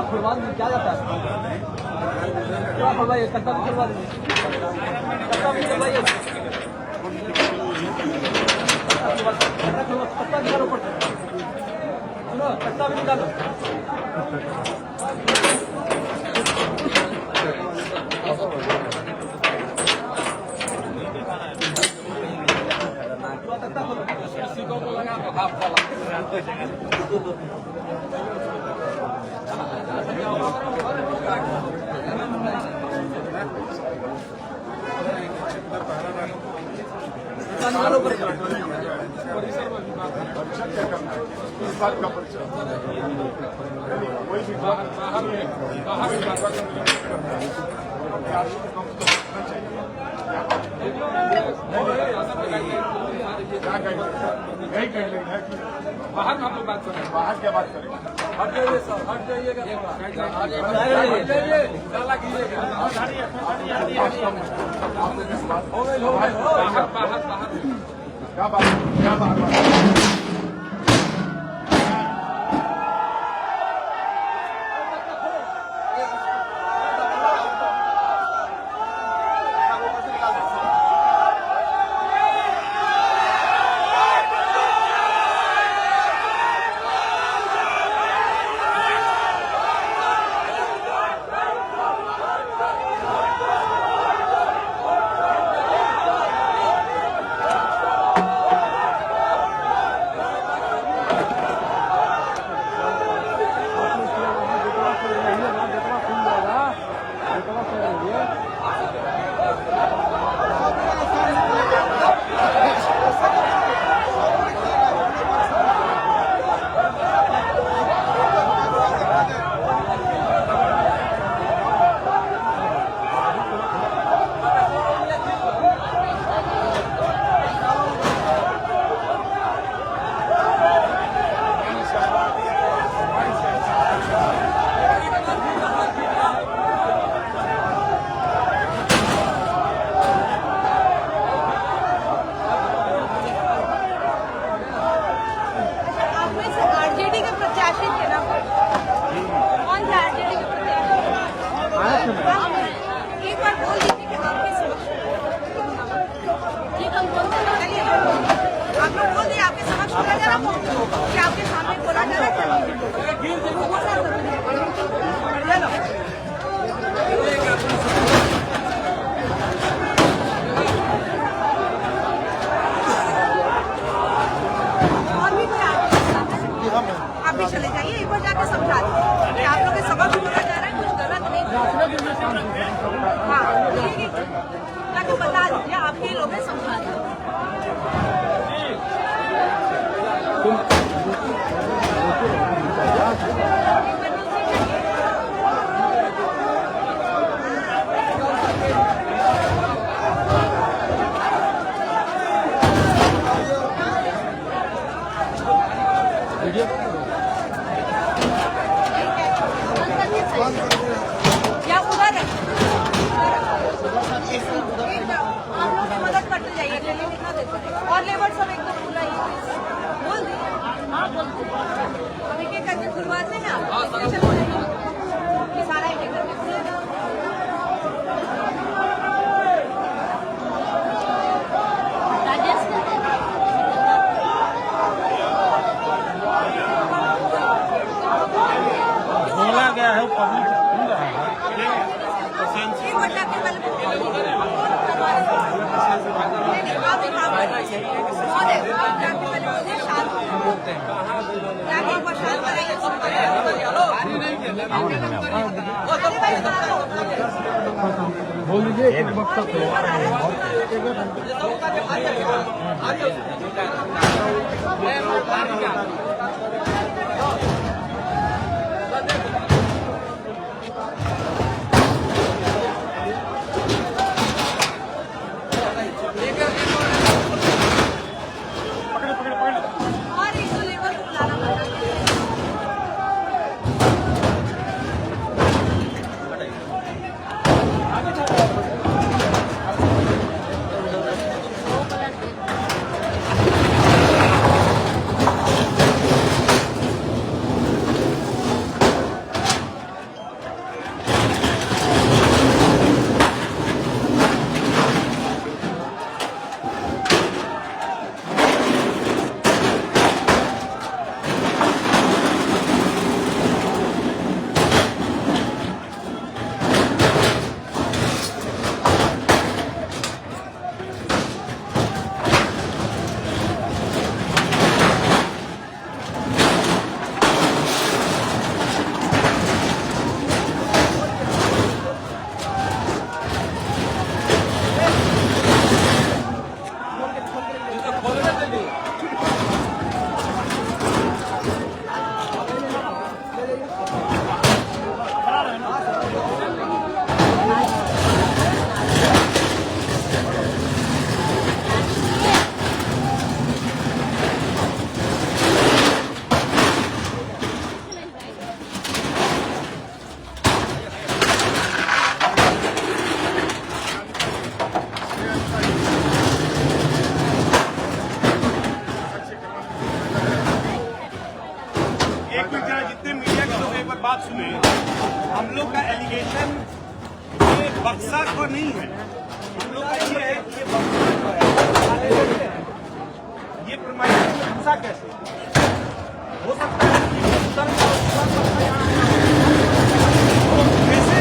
खुलवा क्या जाता है खुलवाइए कट्टा भी खुलवा दीजिए कट्टा भी खुलवाइए कट्टा निकालो ऊपर सुनो कट्टा भी निकालो इस बात का परिचय कोई भी बात बाहर हम लोग बात करें बाहर क्या बात करें हट जाइए सर हट जाइएगा क्या बात आपके सामने बोला जा रहा आप भी चले जाइए एक बार जाके समझा दीजिए आप लोग के सबक बोला जा रहा है कुछ गलत नहीं हाँ जाके बता दीजिए आपके लोग समझा दीजिए या उधर आप लोग मदद करते जाइए और लेबर सब एकदम बुलाइए बोल दिए अब एक एक करके खुलवाते हैं आप सारा एक एक करके खुलेगा बोला गया है पब्लिक सुन रहा है बोल दीजिए एक वक्त बात सुने, हम लोग का एलिगेशन ये बक्सा को नहीं है, हम लोग का ये है कि ये बक्सा है, ये प्रमाणित बक्सा कैसे हो सकता है कि उत्तर कैसे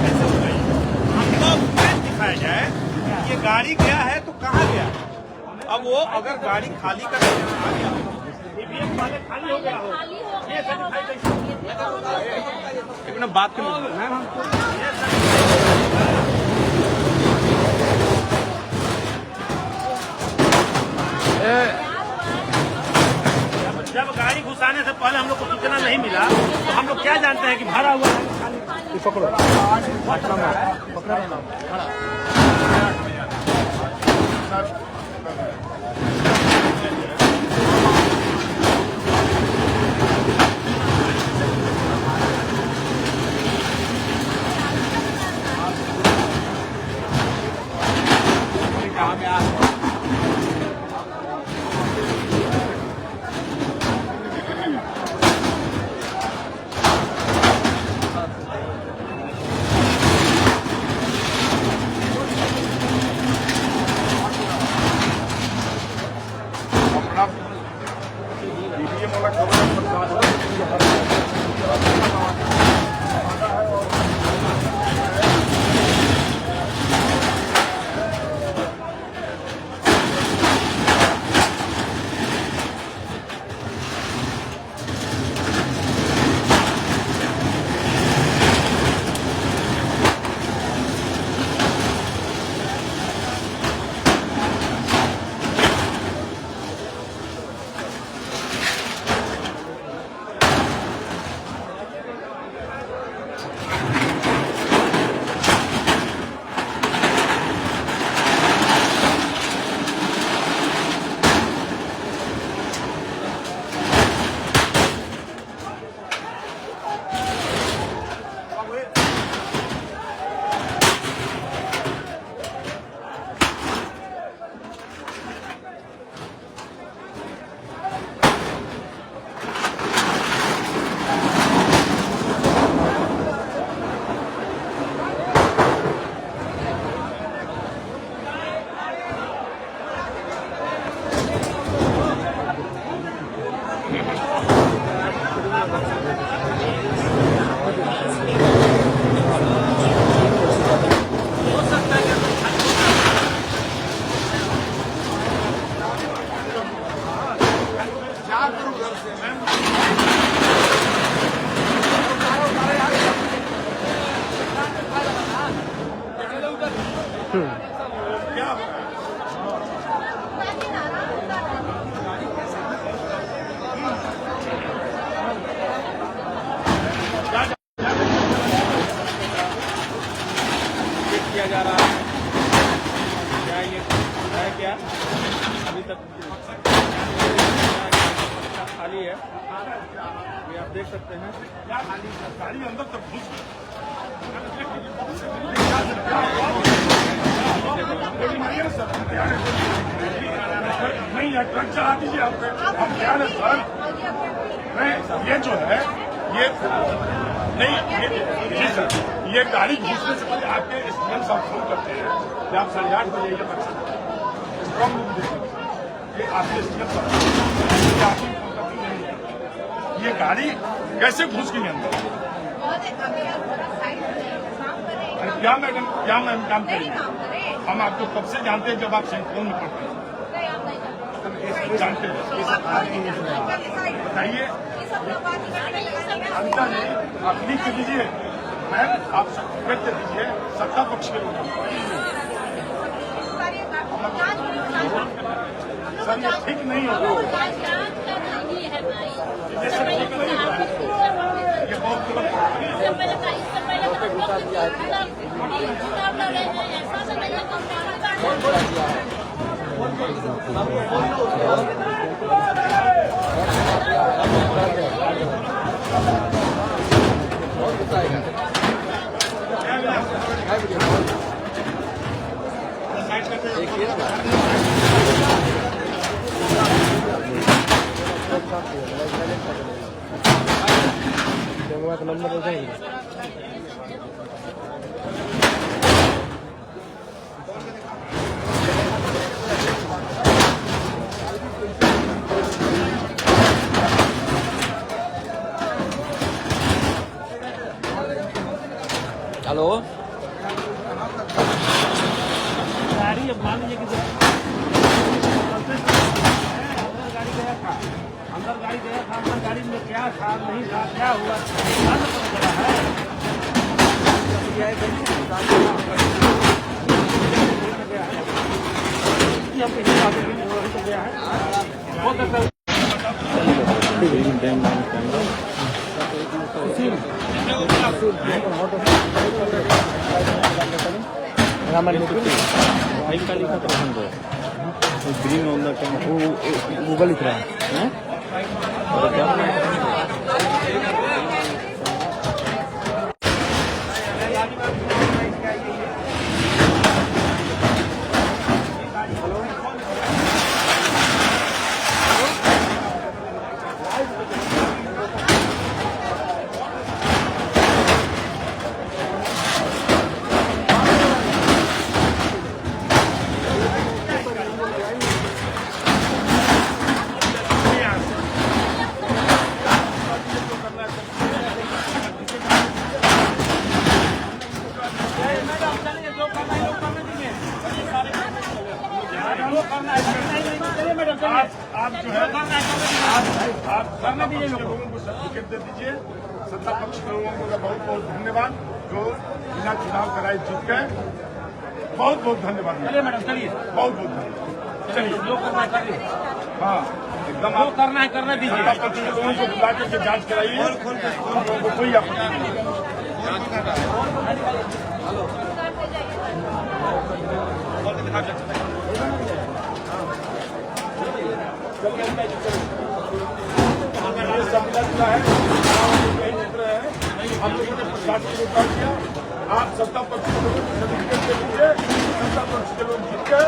कैसे हो गई। हम लोग दिखाया जाए कि ये गाड़ी गया है तो कहाँ गया। अब वो अगर गाड़ी खाली कर आ गया खाली हो गया हो, एक मिनट बात कर मैम, जब गाड़ी घुसाने से पहले हम लोग को सूचना नहीं मिला तो हम लोग क्या जानते हैं कि भरा हुआ है। पकड़ो किया जा रहा है क्या ये है क्या अभी तक खाली है, ये आप देख सकते हैं। गाड़ी अंदर तक घुस नहीं, ट्रक चला दीजिए आप क्या है सर। नहीं, ये जो है ये नहीं जी सर, ये गाड़ी घुसने से पहले आपके स्टूडेंट सब फोन करते हैं कि आप 8:30 बजे ये बच्चा ये आपके स्टूडेंट ये गाड़ी कैसे घुस गई अंदर। क्या मैडम काम करेंगे हम आपको कब से जानते हैं जब आप सेंट्रल में पढ़ते हैं जानते हैं बताइए। अंतर नहीं, आप लिख दीजिए मैम, आप व्यक्त दीजिए सत्ता पक्ष के लोग। सर ये ठीक नहीं होगा, ये सब ठीक नहीं होगा, ये बहुत गलत गंगवा का नंबर हो जाएगा। हेलो गाड़ी अब मान लीजिए कि अंदर गाड़ी गया था, अंदर गाड़ी में क्या था नहीं था, क्या हुआ ग्रीन ऑन द गूगल लिख रहा है आप जो है आप करने दीजिए, लोगों को सर्टिफिकेट दे दीजिए। सत्ता पक्ष के लोगों को बहुत बहुत धन्यवाद जो बिना चुनाव कराए जीत गए। बहुत बहुत धन्यवाद। चलिए मैडम चलिए, बहुत बहुत धन्यवाद। चलिए जो करना है करिए। हाँ एकदम जो करना है करने दीजिए। सत्ता पक्ष के लोगों को बुला करके जांच कराइए। लोगों को कोई आपत्ति नहीं। ये सम्मेलन का है, हम लोगों ने प्रशासन को कहा किया, आप सत्ता पक्ष के लोगों को सर्टिफिकेट दे दीजिए। सत्ता पक्ष के लोग जीत गए।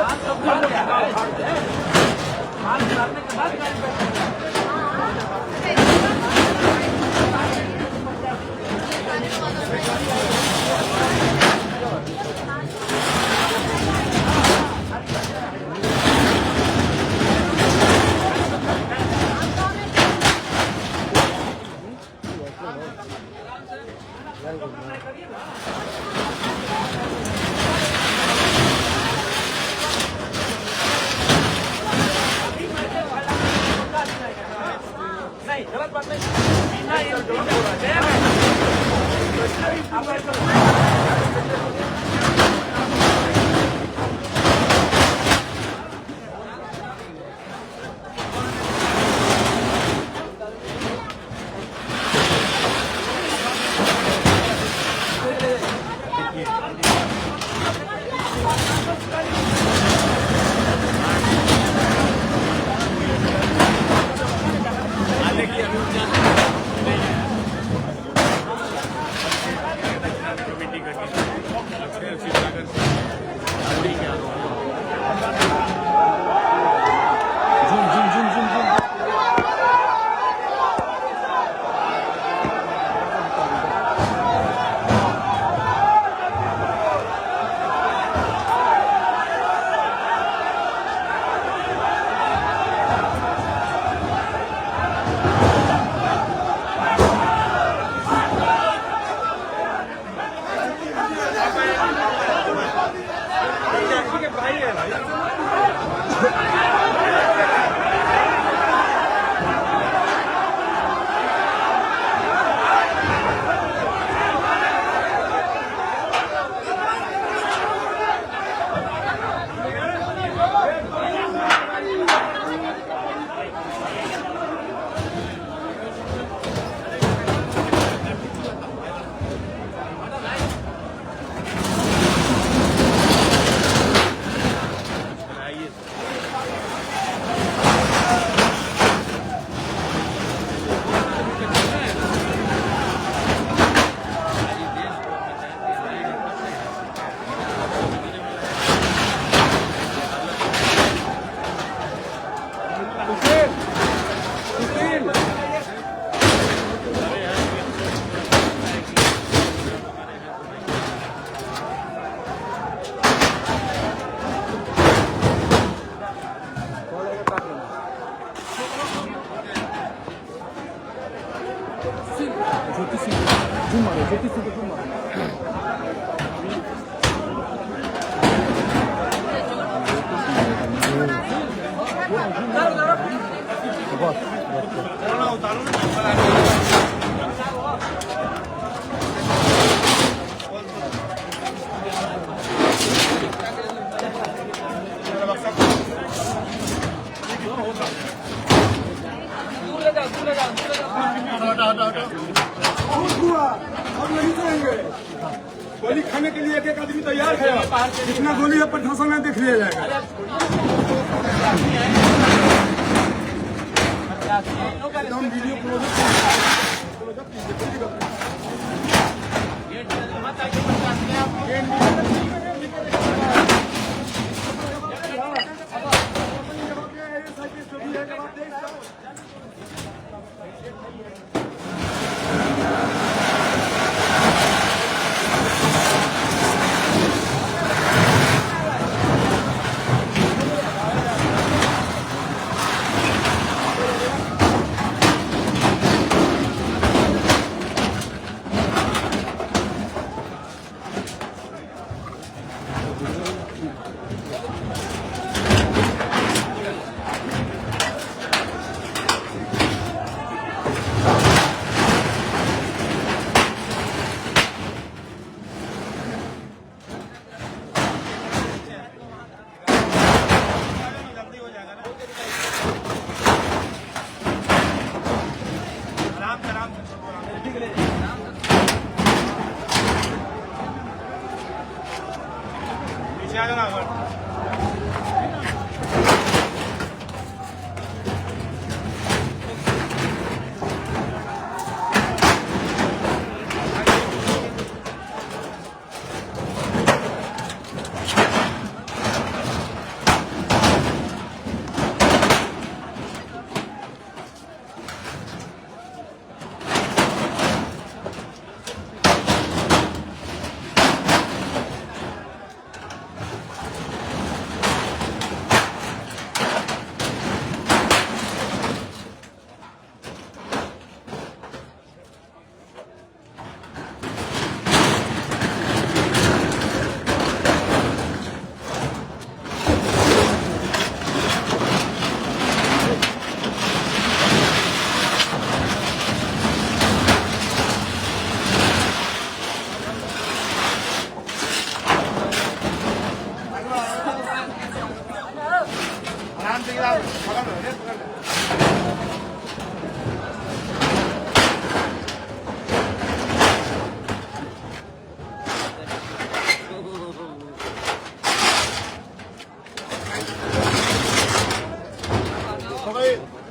नहीं गलत बात नहीं। हम नहीं करेंगे। गोली खाने के लिए एक एक आदमी तैयार है। कितना गोली है प्रशासन में देख लिया जाएगा। एकदम वीडियो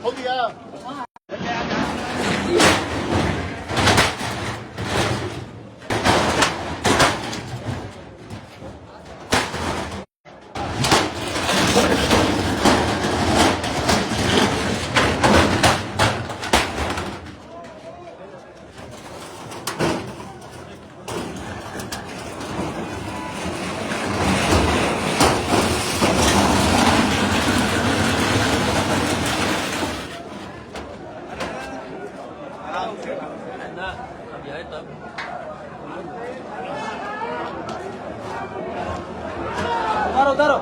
हो गया। उतारो उतारो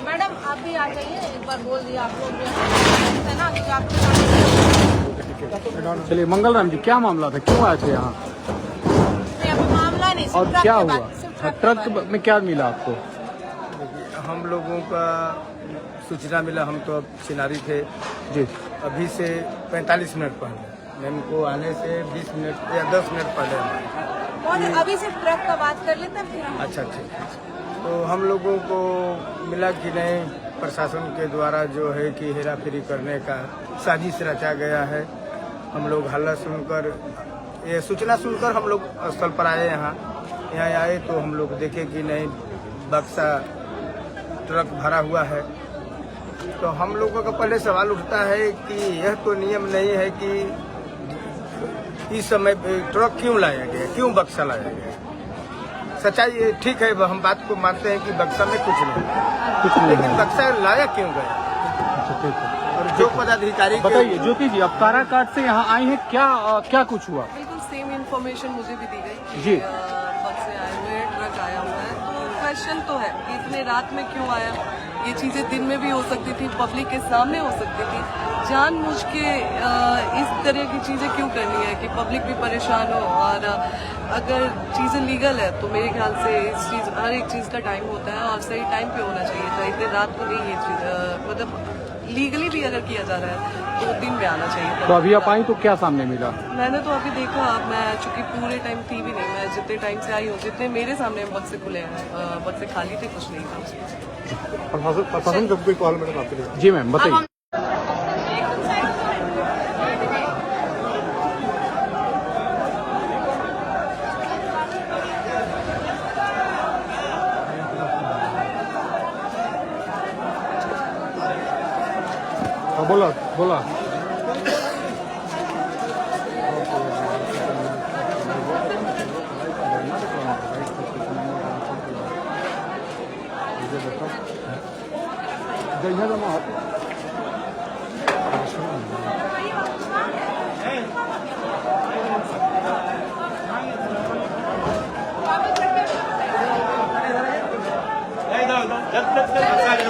मैडम आप भी आ जाइए, एक बार बोल दिया आप लोग है ना कि आपके चलिए मंगलराम जी, क्या मामला था, क्यों आए थे यहाँ मामला नहीं और क्या हुआ? ट्रक में क्या मिला आपको? हम लोगों का सूचना मिला, हम तो अब चिनारी थे जी। अभी से 45 मिनट पहले, मैम को आने से 20 मिनट या 10 मिनट पहले अभी से ट्रक का बात कर लेते हैं फिर हम। अच्छा ठीक। तो हम लोगों को मिला कि नहीं, प्रशासन के द्वारा जो है कि हेरा फेरी करने का साजिश रचा गया है। हम लोग हल्ला सुनकर, ये सूचना सुनकर हम लोग स्थल पर आए। यहाँ आए तो हम लोग देखे कि नहीं, बक्सा ट्रक भरा हुआ है। तो हम लोगों का पहले सवाल उठता है कि यह तो नियम नहीं है कि इस समय ट्रक क्यों लाया गया, क्यों बक्सा लाया गया। सच्चाई ठीक है, हम बात को मानते हैं कि बक्सा में कुछ नहीं, लेकिन बक्सा लाया क्यों गया। और जो पदाधिकारी, बताइए ज्योति जी, अब काराकाट से यहाँ आई हैं, क्या कुछ हुआ? बिल्कुल सेम इन्फॉर्मेशन मुझे भी दी गई जी। बक्से आए हुए हैं, ट्रक आया हुआ है। तो क्वेश्चन तो है कि इतने रात में क्यों आया। ये चीजें दिन में भी हो सकती थी, पब्लिक के सामने हो सकती थी। जानबूझ के इस तरह की चीजें क्यों करनी है कि पब्लिक भी परेशान हो। और अगर चीजें लीगल है तो मेरे ख्याल से हर एक चीज का टाइम होता है और सही टाइम पे होना चाहिए था। इतने रात को नहीं ये चीज, मतलब लीगली भी अगर किया जा रहा है तो दिन में आना चाहिए। तो अभी आप आई तो क्या सामने मिला? मैंने तो अभी देखा, मैं चूंकि पूरे टाइम थी भी नहीं, मैं जितने टाइम से आई हूँ, जितने मेरे सामने बक्से खुले हैं, बक्से खाली थे, कुछ नहीं था उसमें। प्रशासन जब कोई कॉल मैडम आपके लिए? जी मैम बताइए। बोला बोला।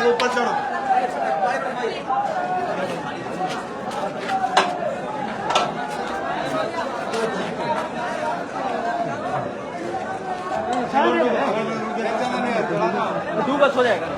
ऊपर चढ़ो। दो बस हो जाएगा।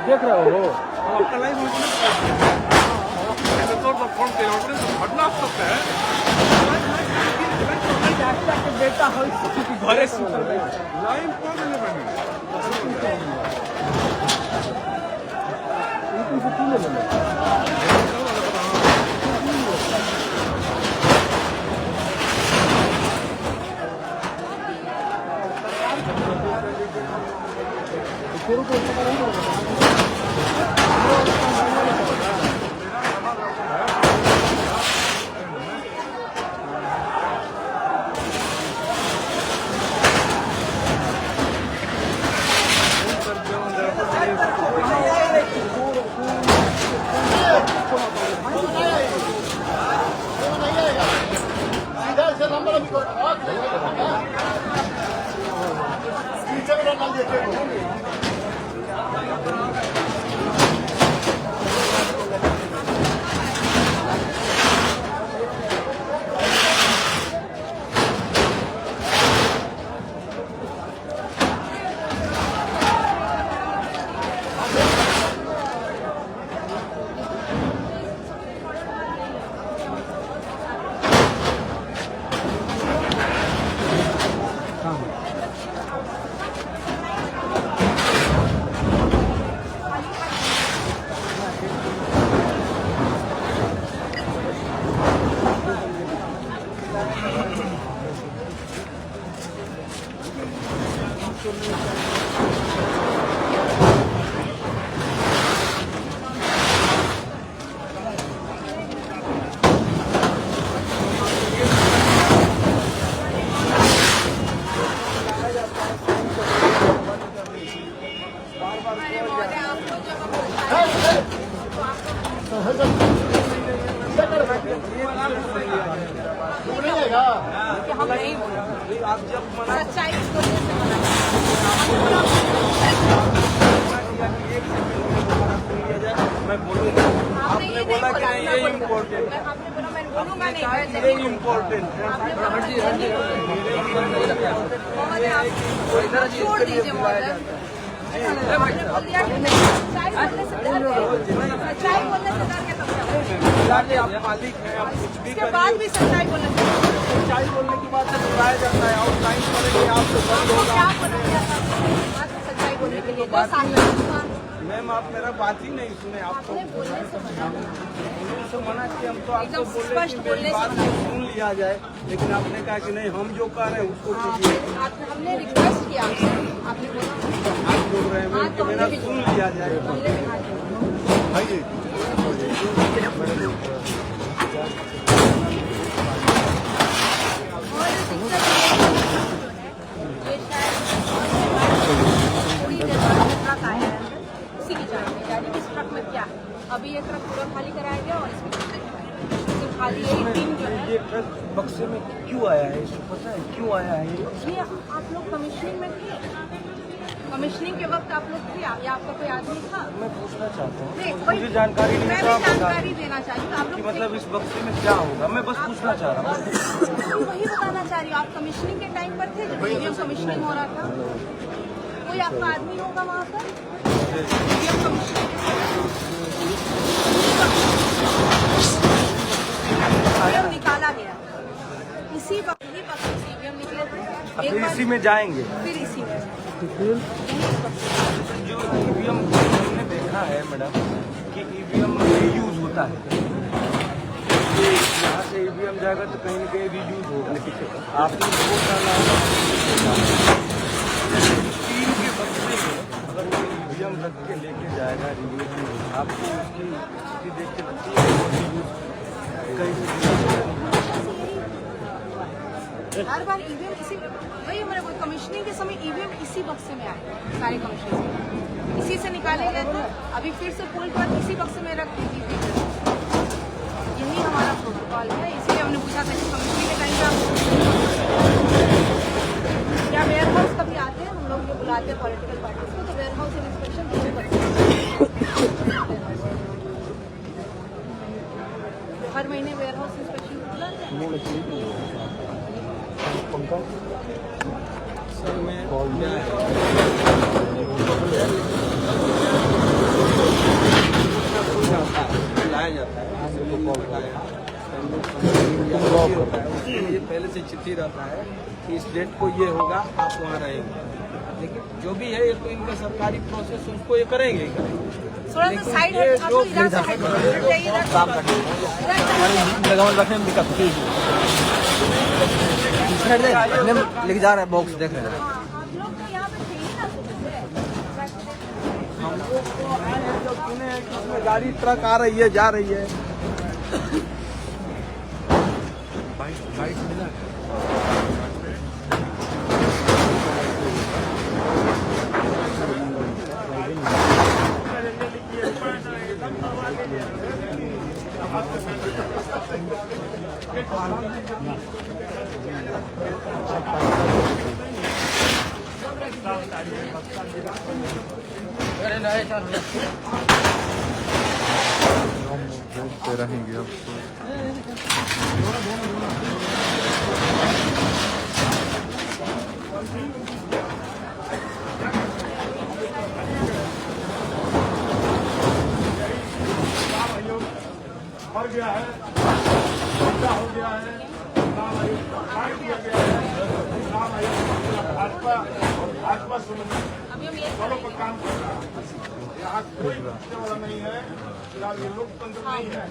देख रहे हो आपका लाइव बेटा घरे लाइन हम नहीं बोले, सच्चाई इस वजह से मना आपने बोला मैं बोलूंगा नहीं, मैं ये इम्पोर्टेंट है। महोदय आप छोड़ दीजिए महोदय। आपने बोल दिया कि सच्चाई बोलने से डर गए, सच्चाई बोलने से डर के तब आप मालिक हैं, आप कुछ भी उसके बाद भी सच्चाई बोलने से सच्चाई बोलने के बाद बुलाया जाता है और टाइम करेंगे आपको बंद होगा। क्या बोला गया था सच्चाई बोलने के लिए? 10 साल मैम आप मेरा बात ही नहीं सुने, आपको आपने बोलने से मना से मना किया। हम तो आपको एकदम बोले स्पष्ट कि बोलने मेरी से बात मना सुन लिया जाए, लेकिन आपने कहा कि नहीं हम जो कह रहे हैं उसको कीजिए। हमने रिक्वेस्ट किया आपसे, आपने बोला आप बोल रहे हैं मैम कि मेरा सुन लिया जाए। हमने भी हाथ जोड़ा। भाई और दिक्कत ये शायद थोड़ी देर बाद में ट्रक आया है, उसी की जान में जाने इस ट्रक में क्या है। अभी ये ट्रक पूरा खाली कराया गया और इसमें खाली यही 3 जो है। ये ट्रक बक्से में क्यों आया है, इसको पता है क्यों आया है? ये आप लोग कमिश्निंग में थे, कमिश्निंग के वक्त आप लोग थे या आपका कोई आदमी था? मैं पूछना चाहता हूँ, नहीं, मुझे जानकारी नहीं मैं है भी तो आप बता जानकारी देना चाहिए आप कि लोग मतलब इस बक्से में क्या होगा। मैं बस पूछना चाह रहा हूँ। वही बताना चाह रही हूँ। आप कमिश्निंग के टाइम पर थे जब ईवीएम कमिश्निंग हो रहा था, कोई आपका आदमी होगा वहाँ पर ईवीएम कमिश्निंग निकाला गया, इसी वक्त ही वक्त ईवीएम निकले थे। एक बार इसी में जाएंगे फिर इसी में जो ईवीएम हमने देखा है मैडम कि ईवीएम रीयूज होता है। यहाँ से ईवीएम जाएगा तो कहीं न कहीं रीयूज होगा। आपने वो करना होगा 3 के बक्से में अगर वो ईवीएम रख के लेके जाएगा रीयूज आपको उसकी देख के लगती है कहीं हर बार ईवीएम इसी वही मैंने कोई कमिश्निंग के समय ईवीएम इसी बक्से में आए सारे कमिश्नर इसी से निकाले गए थे। अभी फिर से पोल पर इसी बक्से में रख दी थी। यही हमारा प्रोटोकॉल है, इसलिए हमने पूछा था कि कमिश्निंग के टाइम पर क्या वेयर हाउस कभी आते हैं, हम लोग जो बुलाते हैं पॉलिटिकल पार्टीज को, तो वेयर हाउस इंस्पेक्शन दोनों करते हैं। हर महीने वेयर हाउस इंस्पेक्शन को बुलाते हैं। सर मैं लाया जाता है ये पहले से चिट्ठी रहता है कि इस डेट को ये होगा, आप वहाँ रहेंगे। लेकिन जो भी है ये तो इनका सरकारी प्रोसेस उसको ये करेंगे। थोड़ा सा साइड है, आप लोग इधर से हट जाइए, इधर काम करते रखने में दिक्कत लेके जा रहे हैं बॉक्स देख रहे हैं। आप लोग तो यहाँ पे थे ही ना सुने हैं। उसमें गाड़ी ट्रक आ रही है जा रही है। रहेंगे अब मर गया है, बच्चा हो गया है, नाम आयोग फाड़ दिया गया है, नाम आयोग भाजपा और भाजपा संबंधी दलों पर काम कर रहा है। यहाँ कोई पूछने वाला नहीं है। फिलहाल ये लोकतंत्र नहीं है,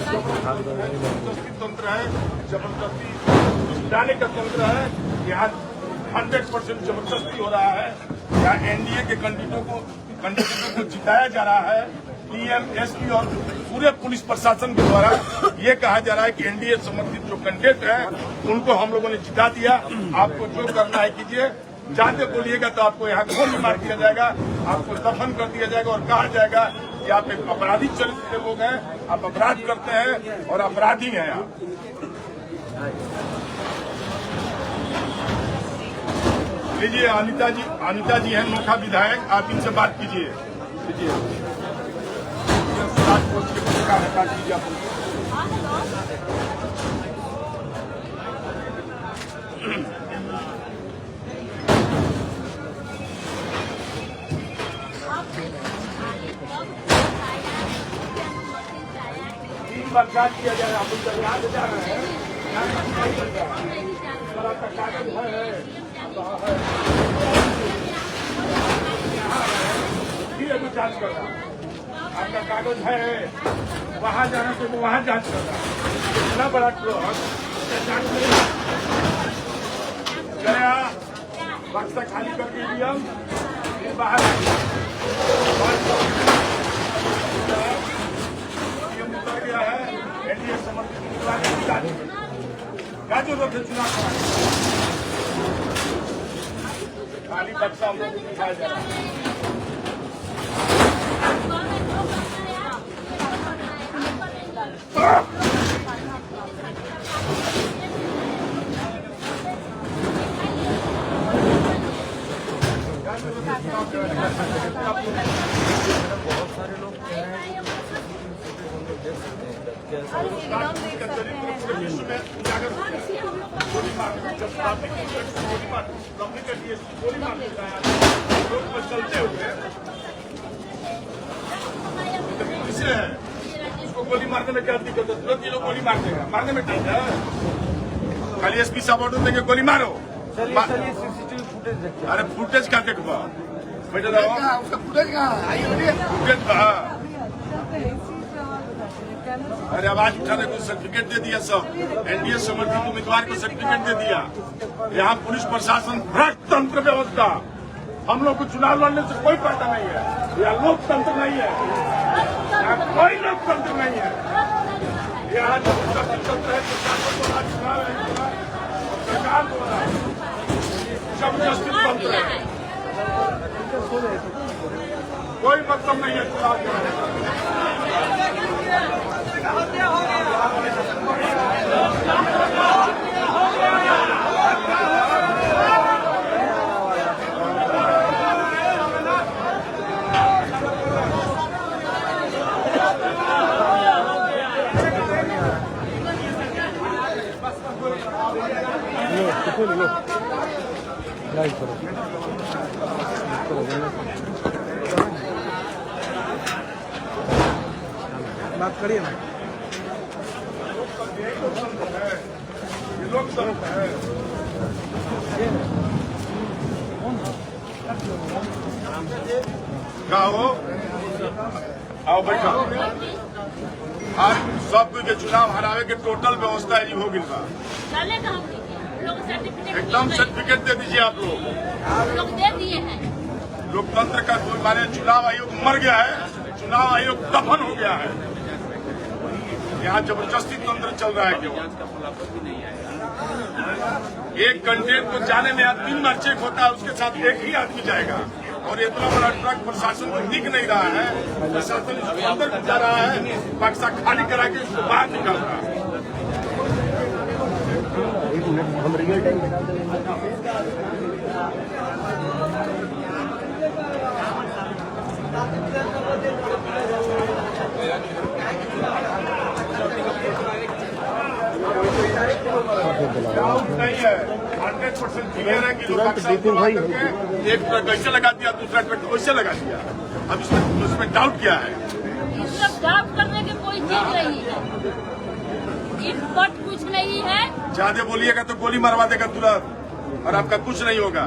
जबरदस्ती तंत्र है, जबरदस्ती जाने का तंत्र है। यहाँ 100% जबरदस्ती हो रहा है। यहाँ एनडीए के कैंडिडेटों को जिताया जा रहा है। डीएम, एसपी और पूरे पुलिस प्रशासन के द्वारा ये कहा जा रहा है कि एनडीए संबंधित जो कैंडिडेट हैं उनको हम लोगों ने जिता दिया। आपको जो करना है कीजिए, जाते बोलिएगा तो आपको यहाँ गोली मार दिया जाएगा, आपको दफन कर दिया जाएगा और कहा जाएगा कि आप एक अपराधी चरित्र के लोग हैं, आप अपराध करते हैं और अपराधी हैं आप। लीजिए अनिता जी हैं नोखा विधायक, आप इनसे बात कीजिए। लीजिए राजकोट के पत्रकार हटा दीजिए आप। 3 बार जांच किया जा रहा है। हम लोग यहाँ से जा रहे हैं, यहाँ का कागज है, फिर अभी जांच कर रहा है। आपका कागज है, वहाँ जाने से वो वहाँ जांच कर रहा है। इतना बड़ा ट्रक जांच करेगा। गया बक्सा खाली करके ईवीएम फिर बाहर ईवीएम उतर गया है। एनडीए समर्थित उम्मीदवार ने क्या जरूरत है चुनाव कराने? खाली बक्सा हम लोग को दिखाया जा रहा है। बहुत सारे लोग कह रहे हैं कि देख सकते हैं कैसा विश्व में उजागर हो गया। गोली मारने में जब ट्रैफिक गोली मार कंपनी का डीएसपी गोली मार देता है, लोग बस चलते हुए इससे है उसको गोली मारने में क्या दिक्कत है? तुरंत ये लोग गोली मार देगा, मारने में ठीक है। खाली एसपी साहब ऑर्डर देंगे गोली मारो। चलिए सीसीटीवी फुटेज देखते हैं। अरे फुटेज का देखो बेटे रहो उसका फुटेज कहाँ फुटेज कहाँ? अरे आवाज उठाने को सर्टिफिकेट दे दिया सब। एनडीए समर्थित उम्मीदवार को सर्टिफिकेट दे दिया। यहाँ पुलिस प्रशासन भ्रष्ट तंत्र व्यवस्था। हम लोग को चुनाव लड़ने से कोई फायदा नहीं है। यहाँ लोकतंत्र नहीं है, यहाँ कोई लोकतंत्र नहीं है। यहाँ जो तंत्र है प्रशासन द्वारा चुनाव है, सरकार द्वारा जबरदस्ती तंत्र है। कोई मतलब नहीं है चुनाव कराने का। बात करिए ना। ये लोकतंत्र है। क्या हो? आओ बैठो। आज सब के चुनाव हरावे के टोटल व्यवस्था ही हो गई बा। एकदम सर्टिफिकेट दे दीजिए आप लोग दे दिए हैं। लोकतंत्र का कोई माने चुनाव आयोग मर गया है, चुनाव आयोग दफन हो गया है। यहाँ जबरदस्ती तंत्र चल रहा है केवल। एक कैंडिडेट को जाने में 3 बार चेक होता है, उसके साथ एक ही आदमी जाएगा। और इतना बड़ा ट्रक प्रशासन को दिख नहीं रहा है। प्रशासन इसको अंदर जा रहा है, बक्सा खाली करा के उसको बाहर निकाल रहा है। डाउट नहीं है, 100% क्लियर है कि लोग एक ट्रक ऐसे लगा दिया, दूसरा ट्रक वैसे लगा दिया। अब इसमें डाउट क्या है? इसमें डाउट करने की कोई चीज नहीं है, इस पर कुछ नहीं है। ज्यादा बोलिएगा तो गोली मरवा देगा तुरंत और आपका कुछ नहीं होगा।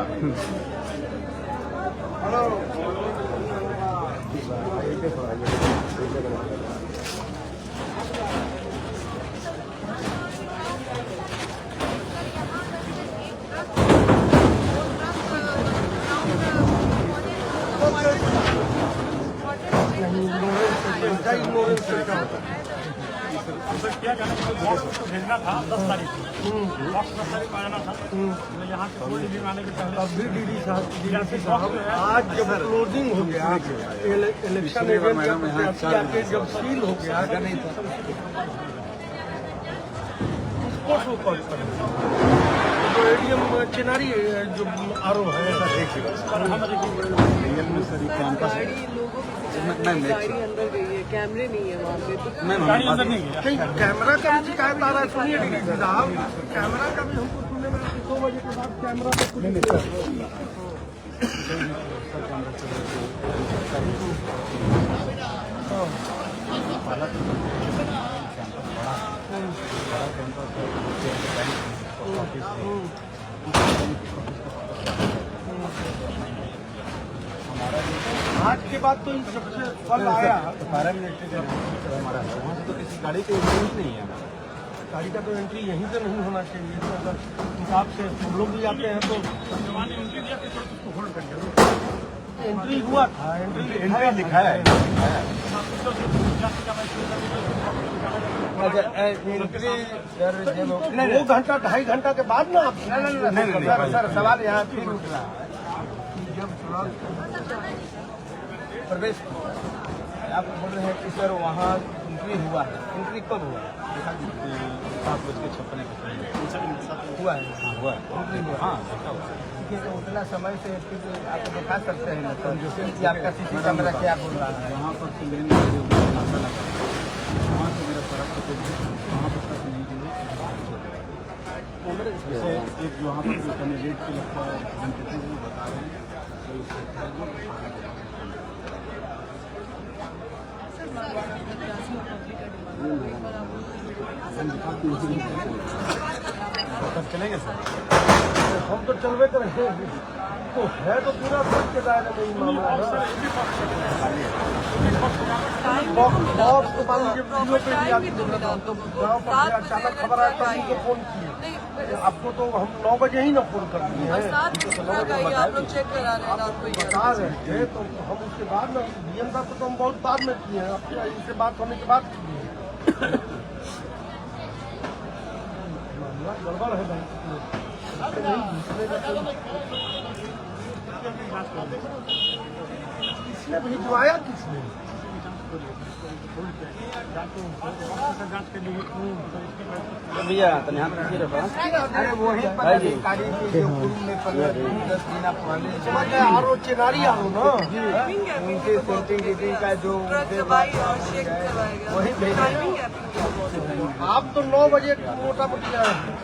भेजना था 10 तारीख को, 10 तारीख को आना था। यहाँ से कोई भी आने के पहले अभी डीसी साहब आज जब क्लोजिंग हो गया, इलेक्शन एजेंट जब सील हो गया उसको शो कॉल कर एडीएम चिनारी जो आरोप है गाड़ी लोगों की गाड़ी अंदर गई है, कैमरे नहीं है वहाँ पे, तो गाड़ी अंदर नहीं गया। कैमरा का भी शिकायत आ रहा है, सुनिए डीडीसी साहब, कैमरा का भी हमको सुनने में 2 बजे के बाद कैमरा पे कुछ नहीं आज के बाद तो इन सबसे फल आया। हमारा वहाँ से तो किसी गाड़ी की एंट्री नहीं है। गाड़ी का तो एंट्री यहीं से नहीं होना चाहिए। तो अगर हिसाब से हम लोग भी जाते हैं तो उसको होल्ड कर दिया। एंट्री हुआ था, एंट्री लिखा है। नहीं 2 घंटा 2.5 घंटा के बाद ना आप नहीं सर सवाल यहाँ फिर उठ रहा है। जब प्रवेश आप बोल रहे हैं कि सर वहाँ एंट्री हुआ है, एंट्री कब हुआ है? 7:56 हुआ है, हुआ है। एंट्री हुआ। हाँ ठीक है, तो उतना समय से फिर आप दिखा सकते हैं ना सर, जो कि आपका सीसी कैमरा क्या बोल रहा है? वहाँ पर से मेन वहाँ से मेरा सड़क पर वहाँ पर तक नहीं गई। जैसे एक वहाँ पर जो कैंडिडेट के लगता है वो बता रहे हैं चलेंगे सर। हम तो चलवे करेंगे, तो है तो पूरा सच के दायरे में ही मामला है। बॉक्स तो मान लीजिए वीडियो पे भी आती है, गाँव पर अचानक खबर आया तो हमको फोन किए। आपको तो हम 9 बजे ही ना फोन कर दिए हैं, आप लोग चेक करा रहे हैं रात को बता रहे थे। तो हम उसके बाद में डीएम साहब तो हम बहुत बाद में किए हैं, आपके इनसे बात होने के बाद किए हैं। गड़बड़ है भाई, किसने भिजवाया, किसने भैया यहाँ किसी रखा अरे वही पदाधिकारी की जो पूर्व में 15-10 दिन पहले समझ गए, आरो चिनारी आरो ना उनके सेंटिंग गिटिंग का जो दवाई और चेक करवाएगा, वही भेजा। टाइमिंग है। आप तो 9 बजे मोटा मोटी आए हैं।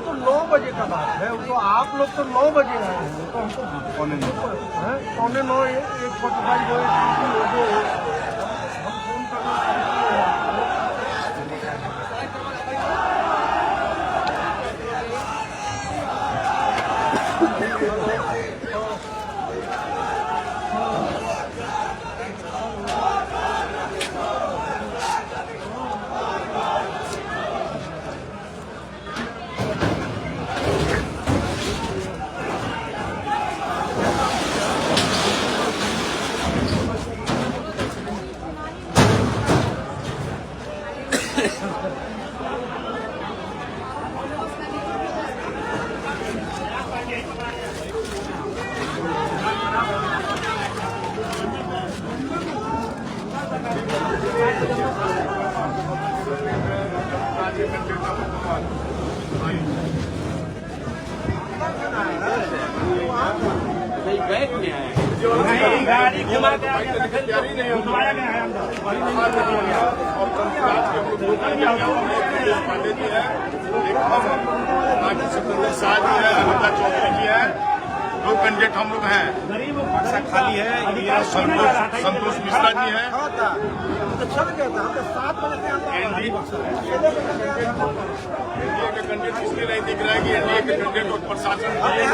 तो 9 बजे का बात है, तो आप लोग तो 9 बजे आए हैं, तो हमको 8:45 1:45 हो, हम फोन करना गाड़ी घुमा के तैयारी नहीं घुमाया गया है अंदर और पांडे जी है, सिकंदर शाह जी है, अमिता चौधरी जी है, 2 कैंडिडेट हम लोग हैं। बक्सा खाली है, संतोष मिश्रा जी है। चल गया था, हमने 7 बजे से एनडीए के कैंडिडेट इसलिए नहीं दिख रहा है कि एनडीए के कैंडिडेट और प्रशासन आया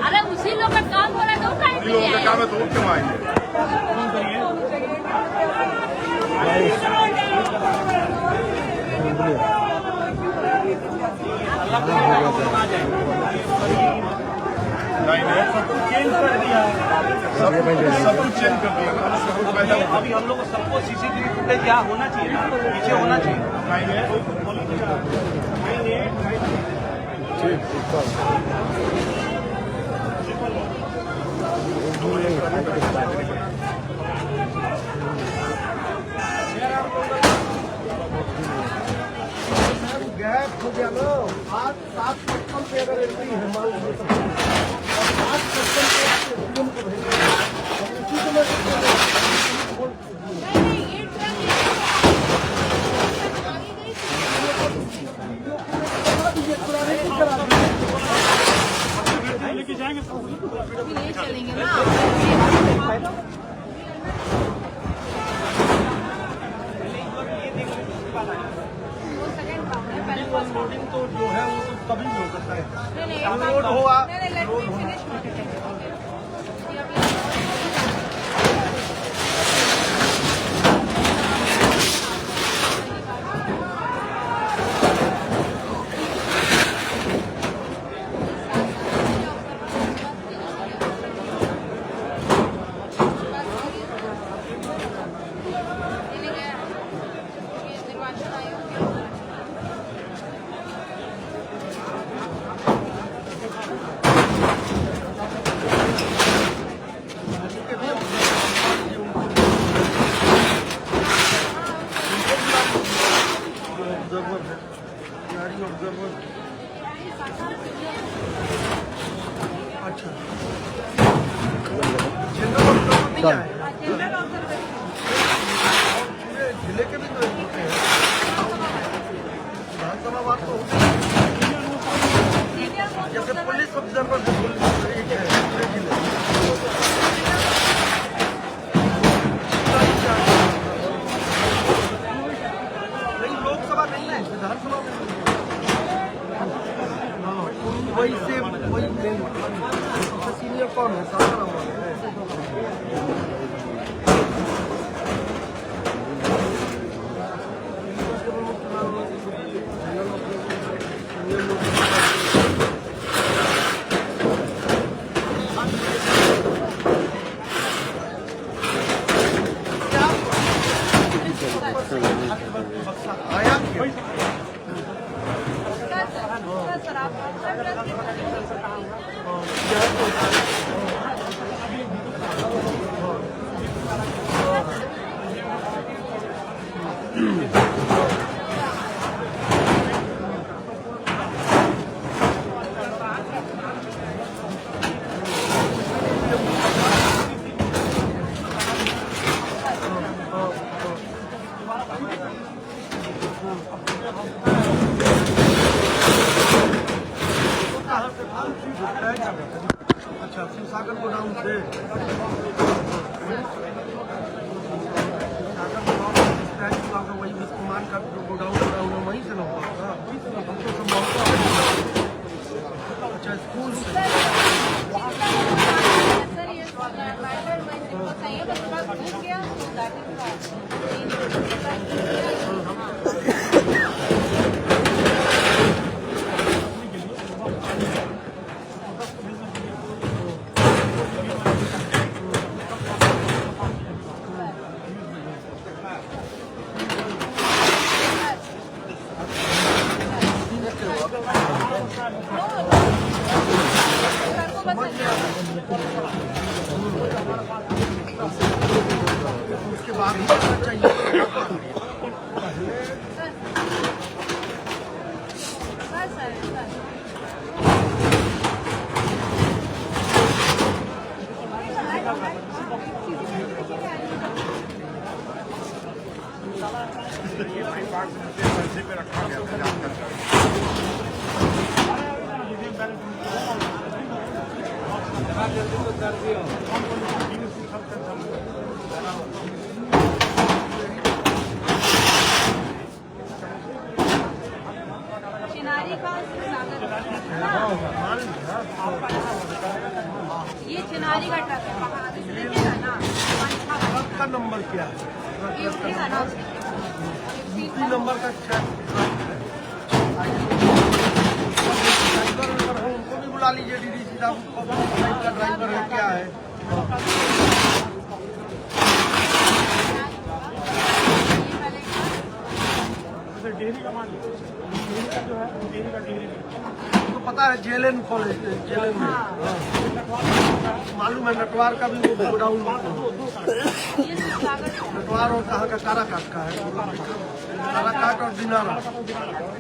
अरे उसी लोग का काम हो रहा है तो काहे के लिए आए? काम है तो वो क्यों आएंगे? सब कुछ चेंज कर दिया, सब कुछ चेंज कर दिया ना, उससे कुछ फायदा नहीं। अभी हम लोग को सबको सीसीटीवी फुटेज यहाँ होना चाहिए ना, पीछे होना चाहिए। गैप हो गया ना, 7:55 पे अगर एंट्री है मान लीजिए तो 7:55 पे एटीएम को भेजना है, उसी समय नहीं, ये ट्रक ले चलेंगे ना। लोडिंग तो जो है वो तो कभी भी हो सकता है। नहीं, डाउनलोड हुआ let me finish my अच्छा जिले के भी तो होते हैं, विधानसभा बात तो होती है, जैसे पुलिस ऑब्जर्वर एक है पूरे जिले। नहीं, लोकसभा नहीं है, विधानसभा में वही से वही सीनियर कौन है, सारा आया अच्छा, शिवसागर गोडाउन से वही विस्मान का गोडाउन वहीं से ना हुआ। अच्छा, स्कूल से बस उसके बाद ही करना चाहिए। बस है पैसे पे रखा गया था चिनारी का सागर ये चिनारी का ट्रक है वहाँ आगे से देखिएगा ना ट्रक का नंबर क्या है? ये उठेगा ना यूपी नंबर का ड्राइवर है, उनको भी बुला लीजिए। डीडीसी साहब का ड्राइवर है क्या है? डेयरी का मालिक, डेयरी का जो है डेयरी का डेयरी तो पता है जेएलएन कॉलेज जेएलएन में मालूम है। नटवार का भी वो गोडाउन नटवार और कहाँ का काराकाट का है। काराकाट और दिनारा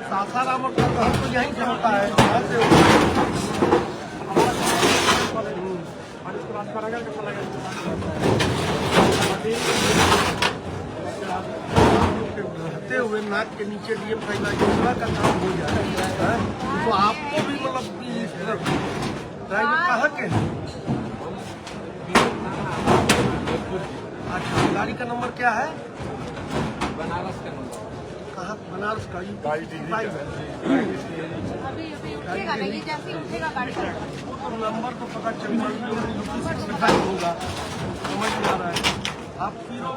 सासाराम और कटहल तो यहीं से होता है। यहाँ से रहते हुए नाक के नीचे डीएम साहिबा योजना का काम हो जाए तो आपको भी मतलब ड्राइवर कहाँ के हैं? अच्छा, गाड़ी का नंबर क्या है? बनारस का नंबर कहाँ? बनारस का अभी उठेगा ना ये जैसे ही उठेगा गाड़ी का नंबर तो पता चल रहा होगा, समझ में आ रहा है। आप पीरो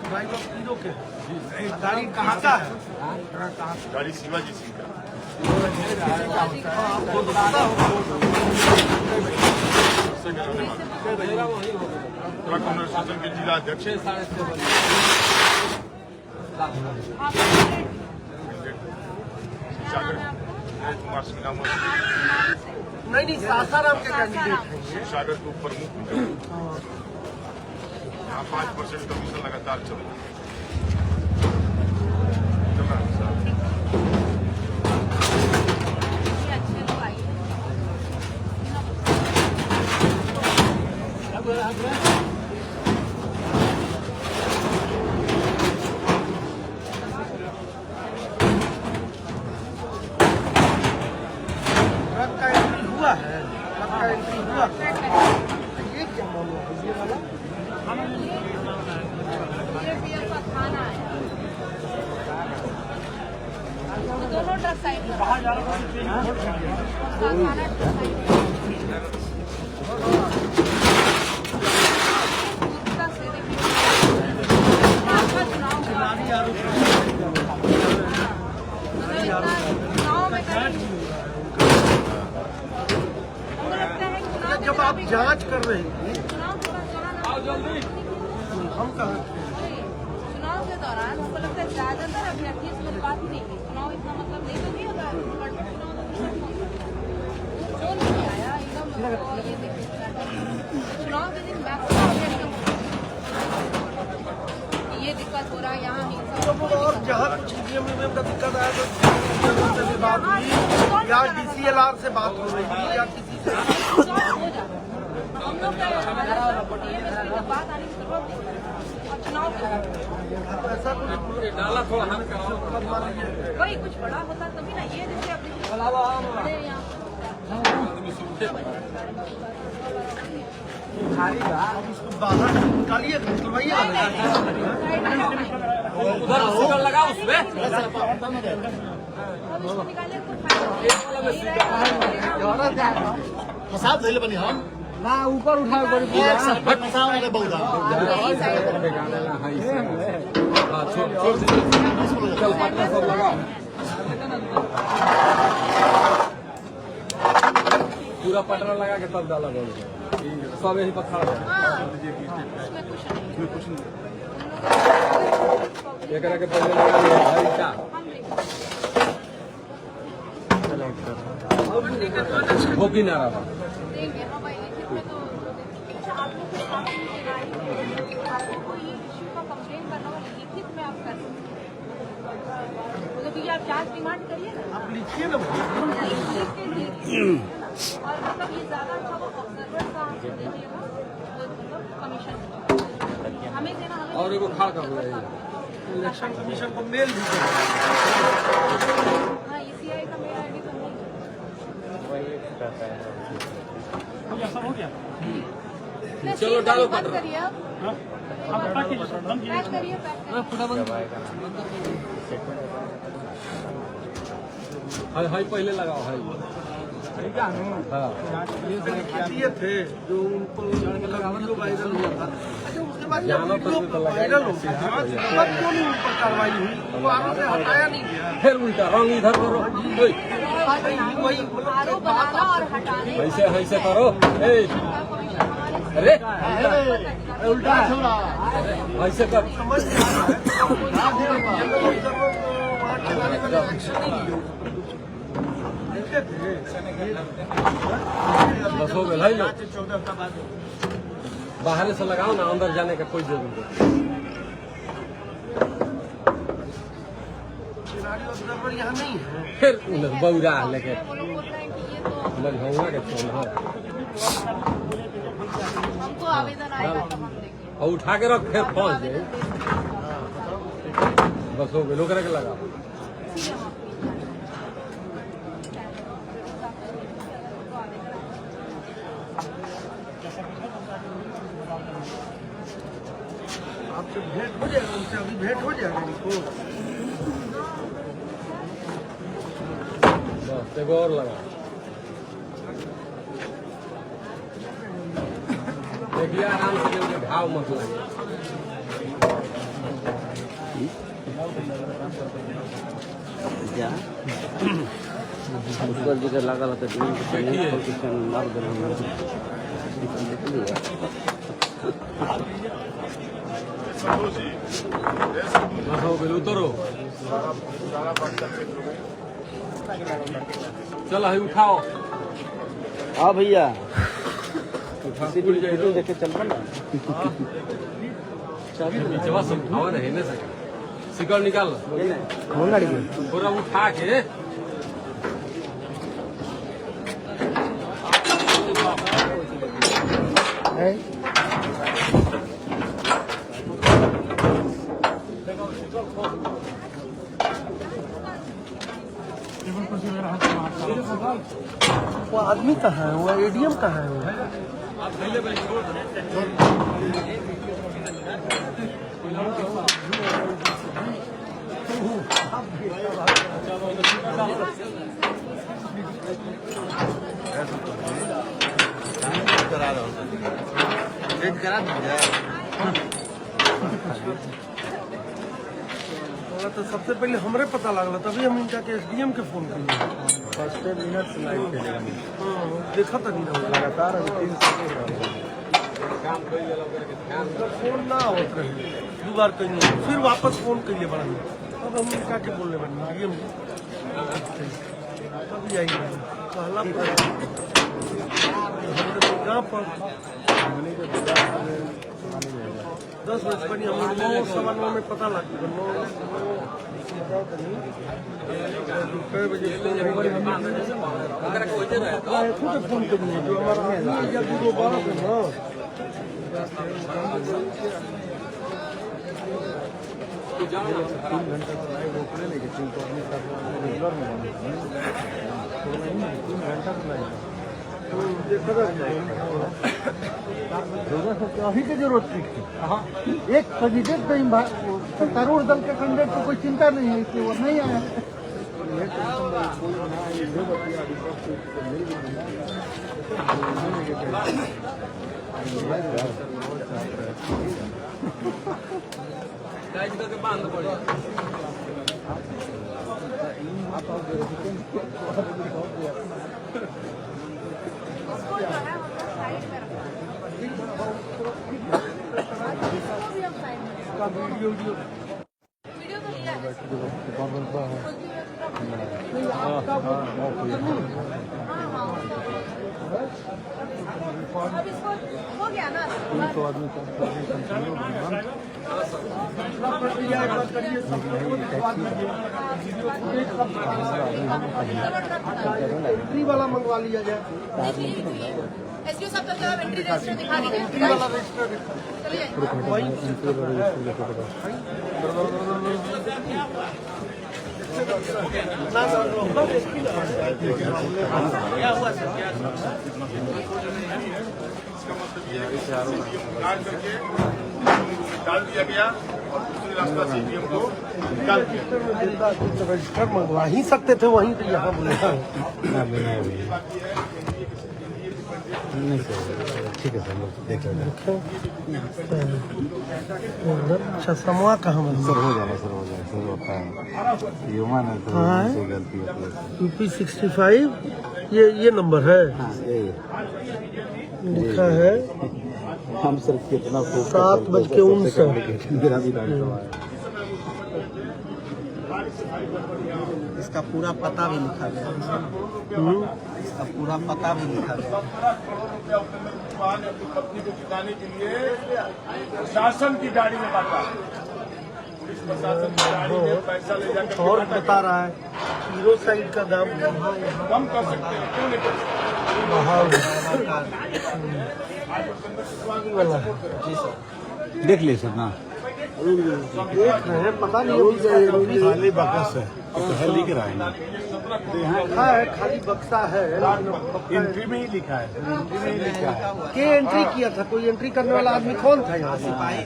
ड्राइवर पीरो के हैं। गाड़ी कहाँ का है? गाड़ी शिवाजी सिंह का आपको तो पता होगा। ट्रक ओनर एसोसिएशन के जिला अध्यक्ष कुमार सिंह नाम नहीं सासाराम के कैंडिडेट हैं। सागर के ऊपर मुख्य यहाँ 5% कमीशन लगातार चल रहा है। ये अच्छे लोग आइए ट्रक का एंट्री हुआ है। ट्रक का एंट्री हुआ ये क्या मामला है? ये वाला का खाना है तो दोनों ट्रक साइड खाना ट्रक जब आप जांच कर रहे हैं हम कहा चुनाव के दौरान हमको लगता है ज्यादातर अभ्यर्थी इसमें बात ही नहीं की। चुनाव इतना मतलब नहीं तो नहीं होता जो नहीं आया एकदम ये देखिए चुनाव के दिन मैक्सिमम अभ्यर्थी ये दिक्कत हो रहा है यहाँ हिंसा और जहाँ कुछ ईवीएम का दिक्कत आया तो से बात हुई या डीसीएलआर से बात हो रही थी या किसी से हो जाता हम लोग का बात आने की जरूरत नहीं और चुनाव ऐसा कुछ डाला थोड़ा हम कराओ मान लीजिए वही कुछ बड़ा होता तभी ना ये जैसे अपने बड़े यहाँ अब इसको बाहर निकालिए निकलवाइए उधर स्टिकर लगा उसमें फसाद धैले बनी हम ना ऊपर उठाओ करी एक साथ फसाओ वाले बहुधा चल पटना सब लगाओ पूरा पटना लगा के तब डाला सब यही पर खड़ा एक के पहले लगा लिया हरिता हो कि ना रहा देंगे। हाँ भाई, लिखित में तो अच्छा आप लोग को साथ में देना है। आपको ये इश्यू का कंप्लेन करना हो लिखित में आप कर सकते हैं। मतलब ये आप चार्ज डिमांड करिए ना, आप लिखिए ना। लिख के दीजिए। और मतलब ये ज्यादा अच्छा वो ऑब्जर्वर का हमको दीजिएगा, मतलब कमीशन हमें देना, हमें और एगो खा कर इलेक्शन कमीशन को मेल भी करें। हाँ ECI का मेरा ID तो नहीं ऐसा हो गया। है। चलो डालो बंद करिए आप, हाँ आप पैक कीजिए सर, बंद कीजिए। पैक करिए, पैक करिए। हाई पहले लगाओ हाई। हाँ ये थे जो उनको वीडियो वायरल हुआ था। अच्छा उसके बाद जब वीडियो वायरल हो गया तब क्यों नहीं उन पर कार्रवाई हुई? वो आरोप से हटाया नहीं गया। फिर उल्टा रंग इधर करो, वही आरोप बनाना और हटाने ऐसे ऐसे करो। अरे उल्टा छोड़ा ऐसे कर। समझ नहीं आ रहा है। वहाँ ठिकाने वाले एक्शन नहीं लिए। बस हो गया भाई, 14 का बाद बाहर से लगाओ ना, अंदर जाने का कोई जरूरत ऑब्जर्वर यहाँ नहीं है। फिर बौरा लेके वो लोग बोल रहे हैं कि ये तो मझौआ के छोड़ हमको आवेदन आएगा तब हम देंगे। और उठा के रख, फिर पहुंच जाए। बस हो गया, लोग के लगाओ। आपसे भेंट हो जाएगा, उनसे अभी भेंट हो जाएगा इनको। बस एगो और लगा। देखिए आराम से जल्दी घाव मत लगे। ऊपर जगह लगा रहता है मार दे बस हो गया, उतरो। चलो है उठाओ। हाँ भैया उठा खुल जाए तो देखे चल पड़ा बीचवा से उठाओ ना, हेने से सिकड़ निकाल पूरा उठा के। टेबल कुर्सी वगैरह है तो वहाँ पर। वो आदमी कहाँ है? वो ADM कहाँ है? वो आप पहले भाई छोड़ दो। तो सबसे पहले हमरे पता लगला, तभी हम इनका के SDM के फोन किए। फर्स्ट मिनट स्लाइड चलेगा देखा था नहीं लगातार अभी 3 फोन ना होत रहे, 2 बार कहीं फिर वापस फोन कइले बड़ा। अब हम इनका के बोलने बनी ADM तभी आएंगे पहला गाँव पर 10 बजे बनी। हम लोग 9:15 में पता लग गया। 9 बजे खुद फोन करिए जो हमारा या 2-12 है ना। अभी की जरूरत नहीं थी। एक कैंडिडेट सत्तारूढ़ दल के कैंडिडेट को कोई चिंता नहीं है, इसलिए वो नहीं आया। बांध पड़े उसको जो है हम लोग साइड में रखेंगे। इसको भी हम साइड में रखेंगे। वीडियो तो लिया है। हाँ हाँ अब इसको हो गया ना एंट्री वाला मंगवा लिया जाए। एसडीओ साहब तक आप एंट्री रजिस्टर दिखा दीजिए। चलिए क्या हुआ सर? डाल दिया गया और दूसरे रास्ता से ईवीएम को निकाल दिया। रजिस्टर मंगवा ही सकते थे वहीं तो यहाँ बोले ठीक है सर देख लेंगे अच्छा समूह कहाँ सर हो जाएगा सर होता है ह्यूमन है तो गलती होती है यूपी 65 ये नंबर है लिखा है हम सर कितना 7:59 इसका पूरा पता भी लिखा गया, इसका पूरा पता भी लिखा गया। अपनी पत्नी को जिताने के लिए प्रशासन की गाड़ी में बांटा। पुलिस प्रशासन की गाड़ी में पैसा ले जाकर और बता रहा है हीरो साइड का दाम कम कर सकते हैं, क्यों नहीं कर सकते? देख ले सर ना देख रहे हैं पता नहीं खाली बकस है तो लिख रहा है ना लिखा है खाली बक्सा है एंट्री में ही लिखा है एंट्री में ही लिखा है के एंट्री किया था कोई एंट्री करने वाला आदमी कौन था यहाँ सिपाही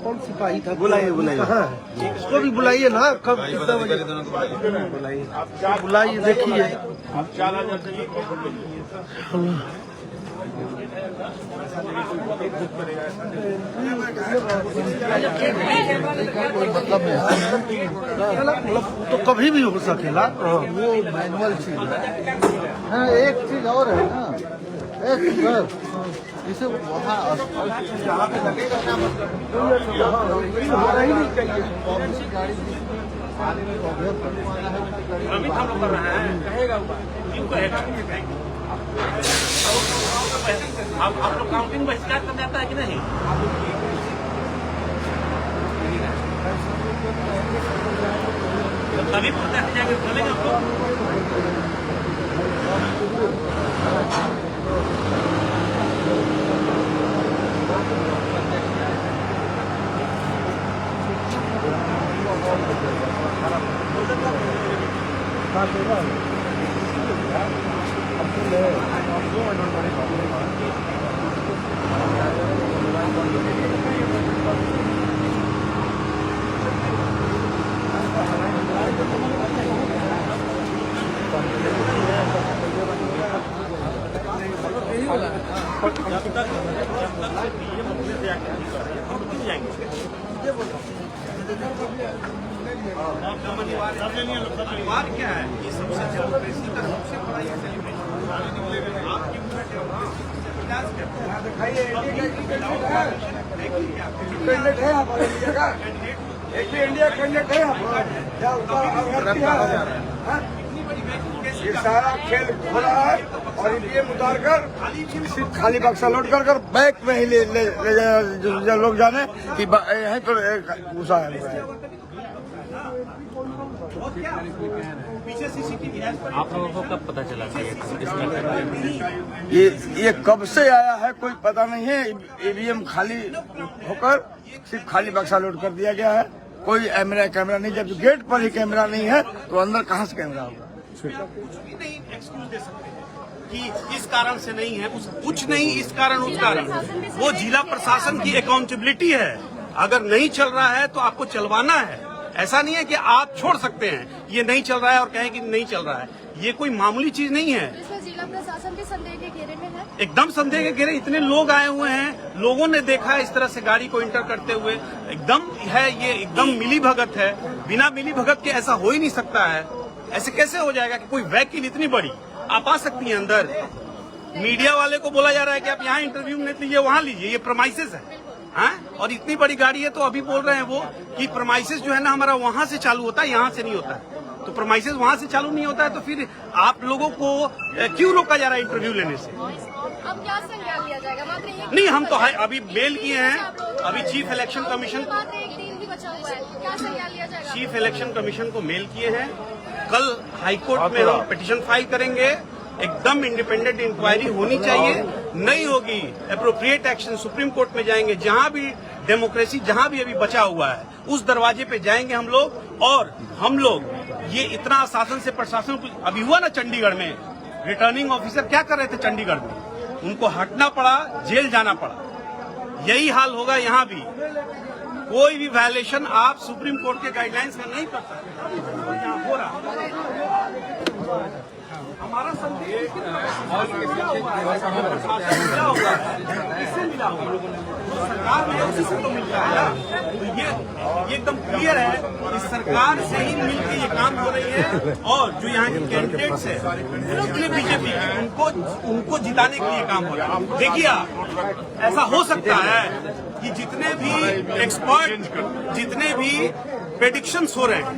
कौन सिपाही था बुलाइए कहाँ है इसको भी बुलाइए ना कब कितना बजे बुलाइए देखिए मतलब तो कभी भी हो सकेला वो मैनुअल चीज है। एक चीज और है ना इसे वहाँ होना ही नहीं चाहिए अभी हम लोग कर रहे हैं कहेगा क्यों कहेगा आप लोग काउंटिंग में शिकायत करने आता है कि नहीं? तभी प्रत्याशी जाके चलेंगे हम लोग। अनिवार्य क्या है ये सबसे डेमोक्रेसी का सबसे बड़ा ये सेलिब्रेशन आपकी कैंडिडेट है हमारे इंडिया का एक भी इंडिया कैंडिडेट है ये सारा खेल खोला है और ईवीएम उतार कर सिर्फ खाली बक्सा लोड कर बैक में ही ले लोग जाने कि यहीं पर घुसा है। पीछे सीसीटीवी आप लोगों को कब पता चला ये कब से आया है कोई पता नहीं है। ईवीएम खाली होकर सिर्फ खाली बक्सा लोड कर दिया गया है। कोई कैमरा नहीं, जब गेट पर ही कैमरा नहीं है तो अंदर कहाँ से कैमरा होगा। कुछ भी नहीं एक्सक्यूज दे सकते हैं कि इस कारण से नहीं है, कुछ नहीं इस कारण उस कारण। वो जिला प्रशासन की अकाउंटेबिलिटी है। अगर नहीं चल रहा है तो आपको चलवाना है। ऐसा नहीं है कि आप छोड़ सकते हैं ये नहीं चल रहा है और कहें कि नहीं चल रहा है। ये कोई मामूली चीज नहीं है। जिला प्रशासन भी संदेह के घेरे में है। एकदम संदेह के घेरे, इतने लोग आए हुए हैं, लोगों ने देखा है इस तरह से गाड़ी को इंटर करते हुए। एकदम है ये एकदम मिली भगत है। बिना मिली भगत के ऐसा हो ही नहीं सकता है। ऐसे कैसे हो जाएगा कि कोई वैकिल इतनी बड़ी आप आ सकती हैं अंदर। मीडिया वाले को बोला जा रहा है कि आप यहाँ इंटरव्यू नहीं लीजिए, वहाँ लीजिए, ये प्रमाइसेस है। हाँ? और इतनी बड़ी गाड़ी है तो अभी बोल रहे हैं वो कि प्रमाइसेस जो है ना हमारा वहाँ से चालू होता है, यहाँ से नहीं होता है। तो प्रोमाइसेस वहां से चालू नहीं होता है तो फिर आप लोगों को क्यों रोका जा रहा है इंटरव्यू लेने से? अब क्या संज्ञान लिया जाएगा? मात्र एक नहीं, हम तो अभी मेल किए हैं, अभी चीफ इलेक्शन कमीशन, मात्र एक दिन भी बचा हुआ है, क्या संज्ञान लिया जाएगा? चीफ इलेक्शन कमीशन को मेल किए हैं। कल हाईकोर्ट में हम पिटीशन फाइल करेंगे। एकदम इंडिपेंडेंट इंक्वायरी होनी चाहिए, नहीं होगी एप्रोप्रिएट एक्शन सुप्रीम कोर्ट में जाएंगे। जहां भी डेमोक्रेसी जहां भी अभी बचा हुआ है उस दरवाजे पे जाएंगे हम लोग। और हम लोग ये इतना शासन से प्रशासन अभी हुआ ना चंडीगढ़ में, रिटर्निंग ऑफिसर क्या कर रहे थे चंडीगढ़ में, उनको हटना पड़ा, जेल जाना पड़ा। यही हाल होगा यहाँ भी। कोई भी वायलेशन आप सुप्रीम कोर्ट के गाइडलाइंस का नहीं कर सकते, और यहाँ हो रहा। हमारा संदेश किससे मिला होगा? सरकार में उसी से तो मिलता है। तो ये एकदम क्लियर है कि सरकार से ही मिलकर ये काम हो रही है। और जो यहाँ के कैंडिडेट्स है बीजेपी उनको जिताने के लिए काम हो रहा है। देखिए आप, ऐसा हो सकता है कि जितने भी एक्सपर्ट, जितने भी प्रेडिक्शंस हो रहे हैं,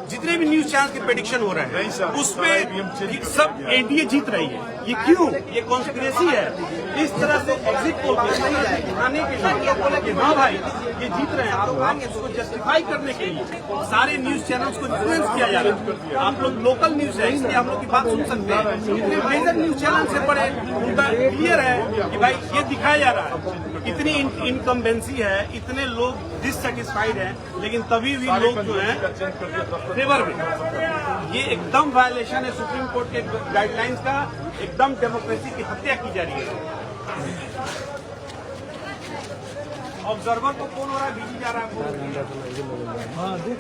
जितने भी न्यूज चैनल के प्रेडिक्शन हो रहे हैं, उसमें सब एनडीए जीत रही है। ये क्यों? ये कॉन्स्पिरेसी है। इस तरह से एग्जिट पोल दिखाने के लिए बोले कि हाँ भाई ये जीत रहे हैं, आप उसको जस्टिफाई करने के लिए सारे न्यूज चैनल्स को इन्फ्लुएंस किया जा रहा है। आप लोग लोकल न्यूज है, इसलिए हम लोग की बात सुन सकते हैं। इतने मेजर न्यूज चैनल से पढ़े, उनका क्लियर है कि भाई ये दिखाया जा रहा है। इतनी इनकम्बेंसी है, इतने लोग डिससेटिस्फाइड हैं, लेकिन तभी भी लोग जो है फेवर में। ये एकदम वायलेशन है सुप्रीम कोर्ट के गाइडलाइंस का, एकदम डेमोक्रेसी की हत्या की जा रही है। ऑब्जर्वर को फोन हो रहा है, बिजी जा रहा है। हाँ देख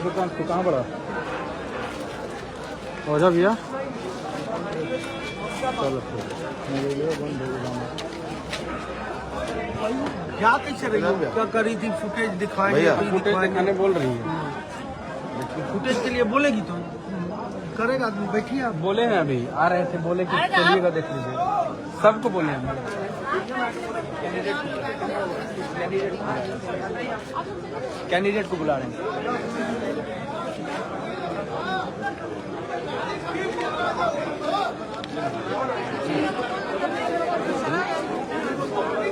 दुकान तो कहाँ पड़ा हो जा भैया? चलो क्या कैसे रही क्या करी थी? फुटेज दिखाएंगे, फुटेज दिखाने बोल रही है। फुटेज के लिए बोलेगी तो करेगा आदमी। बैठिए आप। बोले हैं अभी आ रहे थे, बोले कि चलिएगा देख लीजिए। सबको बोले हैं। कैंडिडेट को बुला रहे हैं।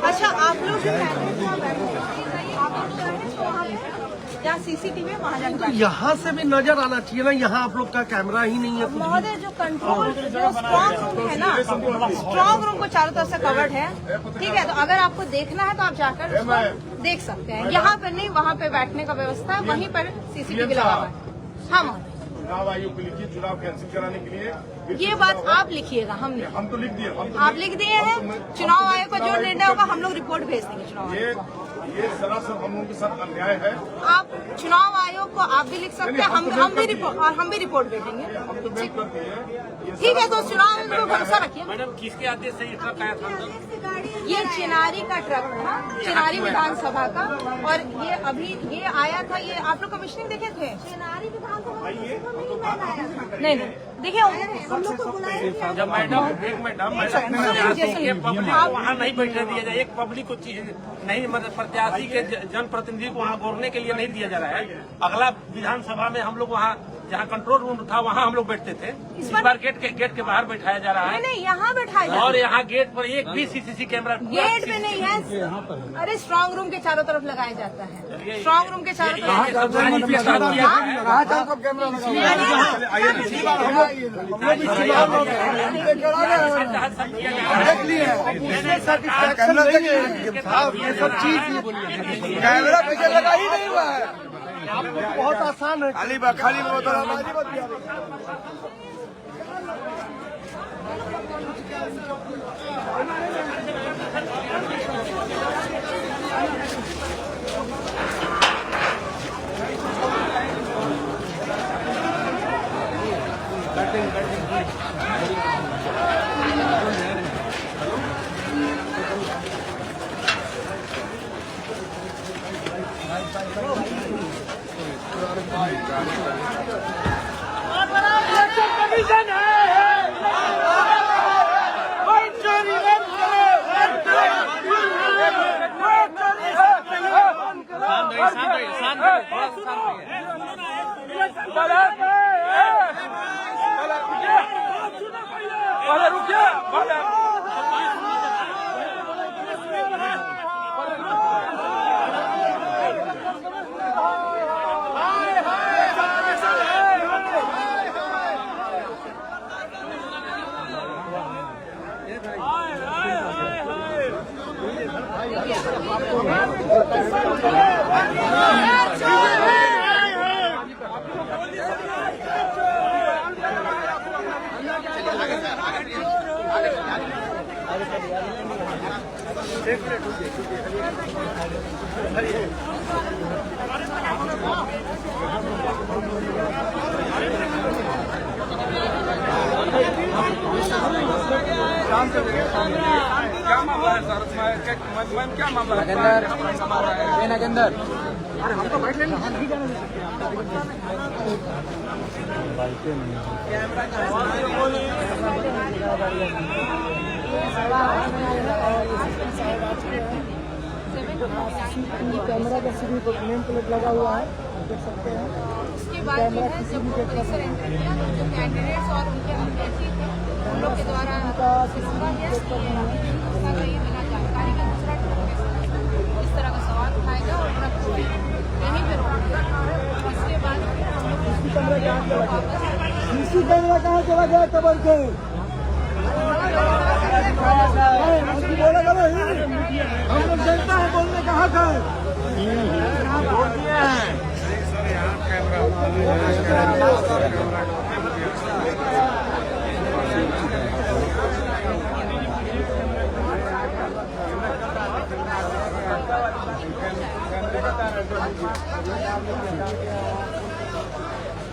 अच्छा, आप लोग क्या सीसीटीवी वहाँ जाकर यहाँ से भी नजर आना चाहिए ना, यहाँ आप लोग का कैमरा ही नहीं है। महोदय जो कंट्रोल जो स्ट्रॉन्ग रूम है ना, स्ट्रॉन्ग रूम को चारों तरफ से कवर्ड है, ठीक है। तो अगर आपको देखना है तो आप जाकर उसको देख सकते हैं। यहाँ पर नहीं, वहाँ पे बैठने का व्यवस्था है, वहीं पर सीसीटीवी लगा हुआ है। हाँ महोदय, चुनाव आयोग को लिखिए चुनाव कैंसिल कराने के लिए। ये बात आप लिखिएगा, हम तो लिख दिए। आप लिख दिए हैं। चुनाव आयोग का जो निर्णय होगा हम लोग रिपोर्ट भेज देंगे चुनाव आयोग। ये सरासर हम लोगों के साथ अन्याय है। आप चुनाव आयोग को आप भी लिख सकते हैं, हम भी रिपोर्ट भेजेंगे। ठीक है, तो चुनाव आयोग में भरोसा रखिए। मैडम, किसके आदेश से ये ट्रक आया था? ये चिनारी का ट्रक था, चिनारी विधानसभा का। और ये अभी ये आया था, ये आप लोग कमिश्निंग देखे थे? चिनारी विधानसभा नहीं, देखिए हम लोग को बुलाया। जब मैडम एक मैडम पब्लिक वहाँ नहीं बैठने दिया जाए, एक पब्लिक को नहीं, मतलब प्रत्याशी के जनप्रतिनिधि को वहाँ घूरने के लिए नहीं दिया जा रहा है। अगला विधानसभा में हम लोग वहाँ जहाँ कंट्रोल रूम था वहाँ हम लोग बैठते थे। इस बार गेट के बाहर बैठाया जा रहा है। नहीं, यहाँ बैठाया। और यहाँ गेट पर एक भी सीसीसी कैमरा गेट पे नहीं है। अरे स्ट्रांग रूम के चारों तरफ लगाया जाता है। स्ट्रांग रूम के चारों तरफ सब चीज कैमरा पैसे लगा ही नहीं हुआ है। बहुत आसान है। खाली क्या मामला है सर? मैम क्या मामला है? नागेंद्र अरे हम तो बैठ लेंगे कैमरा का सीधी नेम प्लेट लगा हुआ है, देख सकते हैं। उसके बाद जो है जब वो परिसर एंटर किया तो जो कैंडिडेट्स और उनके अभ्यर्थी थे उन लोग के द्वारा पूछा गया कि संस्था का ये बिना जानकारी के दूसरा ट्रक इस तरह का सवाल उठाएगा और ट्रक को यहीं पर रोकेगा। इसके बाद फिर हम लोग सीसी कैमरा कहाँ चला गया कबर के? हम लोग जनता है, बोलने का हक है।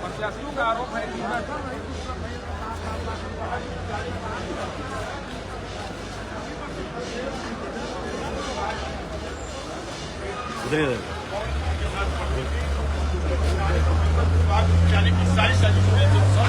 प्रत्याशियों का आरोप है कि यानी कि सारी सब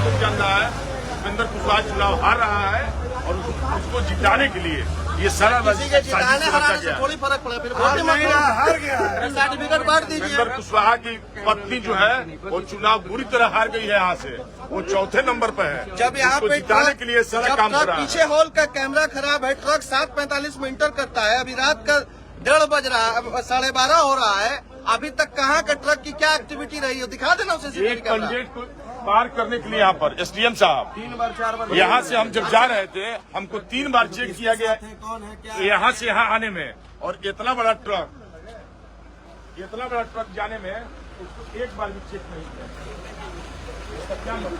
लोग जान रहा है उपेंद्र कुशवाहा चुनाव हार रहा है और उसको जिताने के लिए ये सारा थोड़ी फर्क पड़ा, फिर हार गया है। सर्टिफिकेट बांट दीजिए। उपेंद्र कुशवाहा की पत्नी जो है वो चुनाव बुरी तरह हार गई है यहाँ से, वो चौथे नंबर पर है। जब यहाँ उसको पे जिताने के लिए सारा काम कर रहा है। पीछे हॉल का कैमरा खराब है, ट्रक 7:45 में इंटर करता है, अभी रात का 1:30 बज रहा है, 12:30 हो रहा है, अभी तक कहाँ का ट्रक की क्या एक्टिविटी रही है दिखा देना उसे। एक कैंडिडेट को पार करने के लिए यहाँ पर एसडीएम साहब 3 बार 4 बार यहाँ से हम जब जा रहे थे हमको 3 बार चेक किया गया कौन है क्या यहाँ से यहाँ आने में, और इतना बड़ा ट्रक जाने में उसको एक बार भी चेक नहीं किया। इसका क्या मतलब?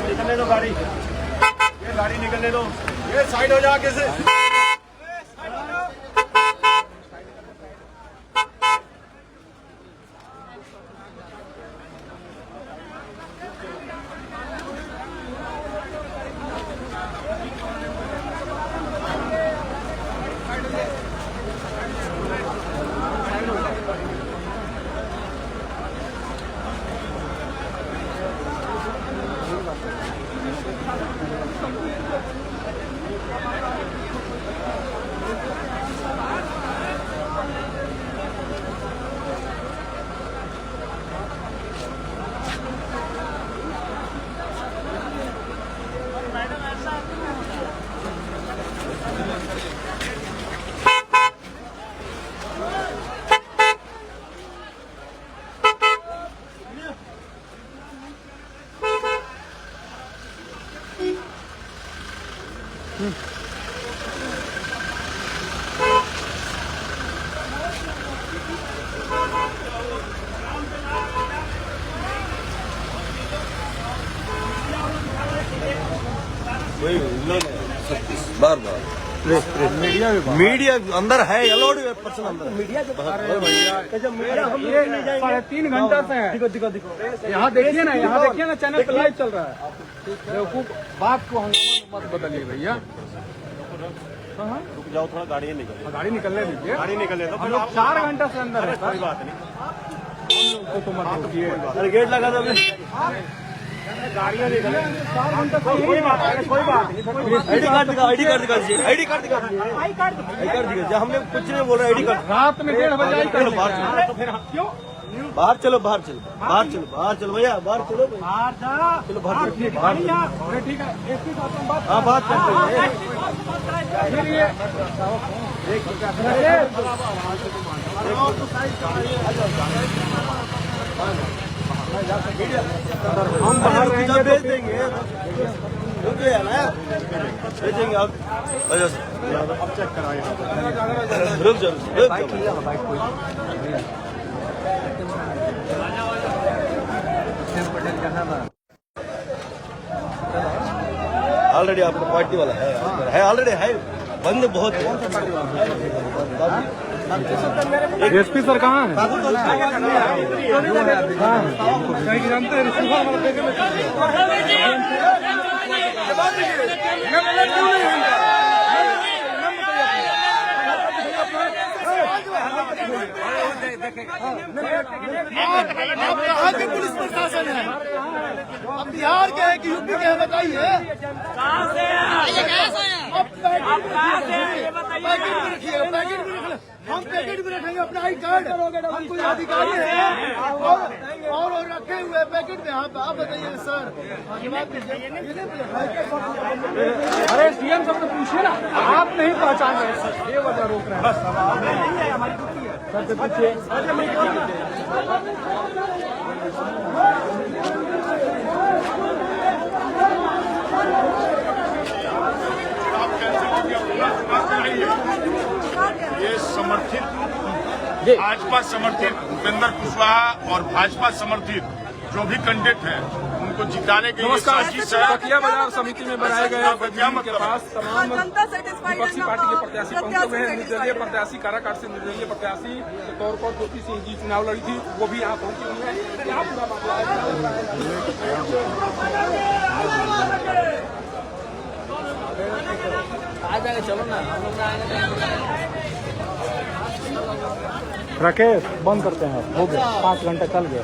निकलने दो गाड़ी, ये गाड़ी निकलने दो, ये साइड हो जा कैसे। बार मीडिया अंदर है, अलाउड पर्सन अंदर है। मीडिया जो 3.5 घंटा से है। दिखो यहाँ देखिए ना, चैनल पे लाइव चल रहा है। बेवकूफ बात को हंगामा मत बदलिए भैया। रुक जाओ थोड़ा, गाड़ी निकल, गाड़ी निकलने दीजिए, गाड़ी निकले तो हम लोग 4 घंटा से अंदर है। कोई बात नहीं, हम लोग को तो मत रोकिए। अरे गेट लगा दो, गाड़ियाँ निकले 4 घंटा से, कोई बात नहीं। आईडी कार्ड दिखा दीजिए, आईडी कार्ड दिखा दीजिए। हमने कुछ नहीं बोल रहा, आईडी कार्ड। रात में 1:30 बजे तो फिर क्यों बाहर चलो बाहर चलो बाहर चलो बाहर चलो भैया बाहर चलो बाहर जा चलो बाहर चलो बाहर ठीक है एक ही बात हम बात हाँ बात करते हम बाहर रहेंगे भेज देंगे भेजेंगे आप अब चेक कराइए रुक जाओ ऑलरेडी आपका पार्टी वाला है ऑलरेडी है बंद बहुत है एसपी सर कहाँ है? जानते कहाँ के पुलिस प्रशासन है? अब बिहार के है कि यूपी के है बताइए। कहाँ से पैकेट में रखिएगा पैकेट में रख हम पैकेट में रखेंगे अपना आई कार्ड हम कोई अधिकारी है और रखे हुए पैकेट में आप बताइए सर। अरे सीएम सब तो पूछिए ना आप नहीं पहचान रहे सर ये वजह रोक रहे हैं बस हमारी सर से पूछिए ये समर्थित भाजपा समर्थित उपेंद्र कुशवाहा और भाजपा समर्थित जो भी कैंडिडेट हैं उनको जिताने के लिए साजिश है। बकिया बाजार समिति में बनाए गए के पास तमाम विपक्षी पार्टी के प्रत्याशी पहुंचे हुए हैं। निर्दलीय प्रत्याशी काराकाट से निर्दलीय प्रत्याशी के तौर पर ज्योति सिंह जी चुनाव लड़ी थी वो भी यहाँ पहुंची हुई है। यहाँ पूरा आ जाएगा चलो ना राकेश बंद करते हैं हो गया 5 घंटा चल गया।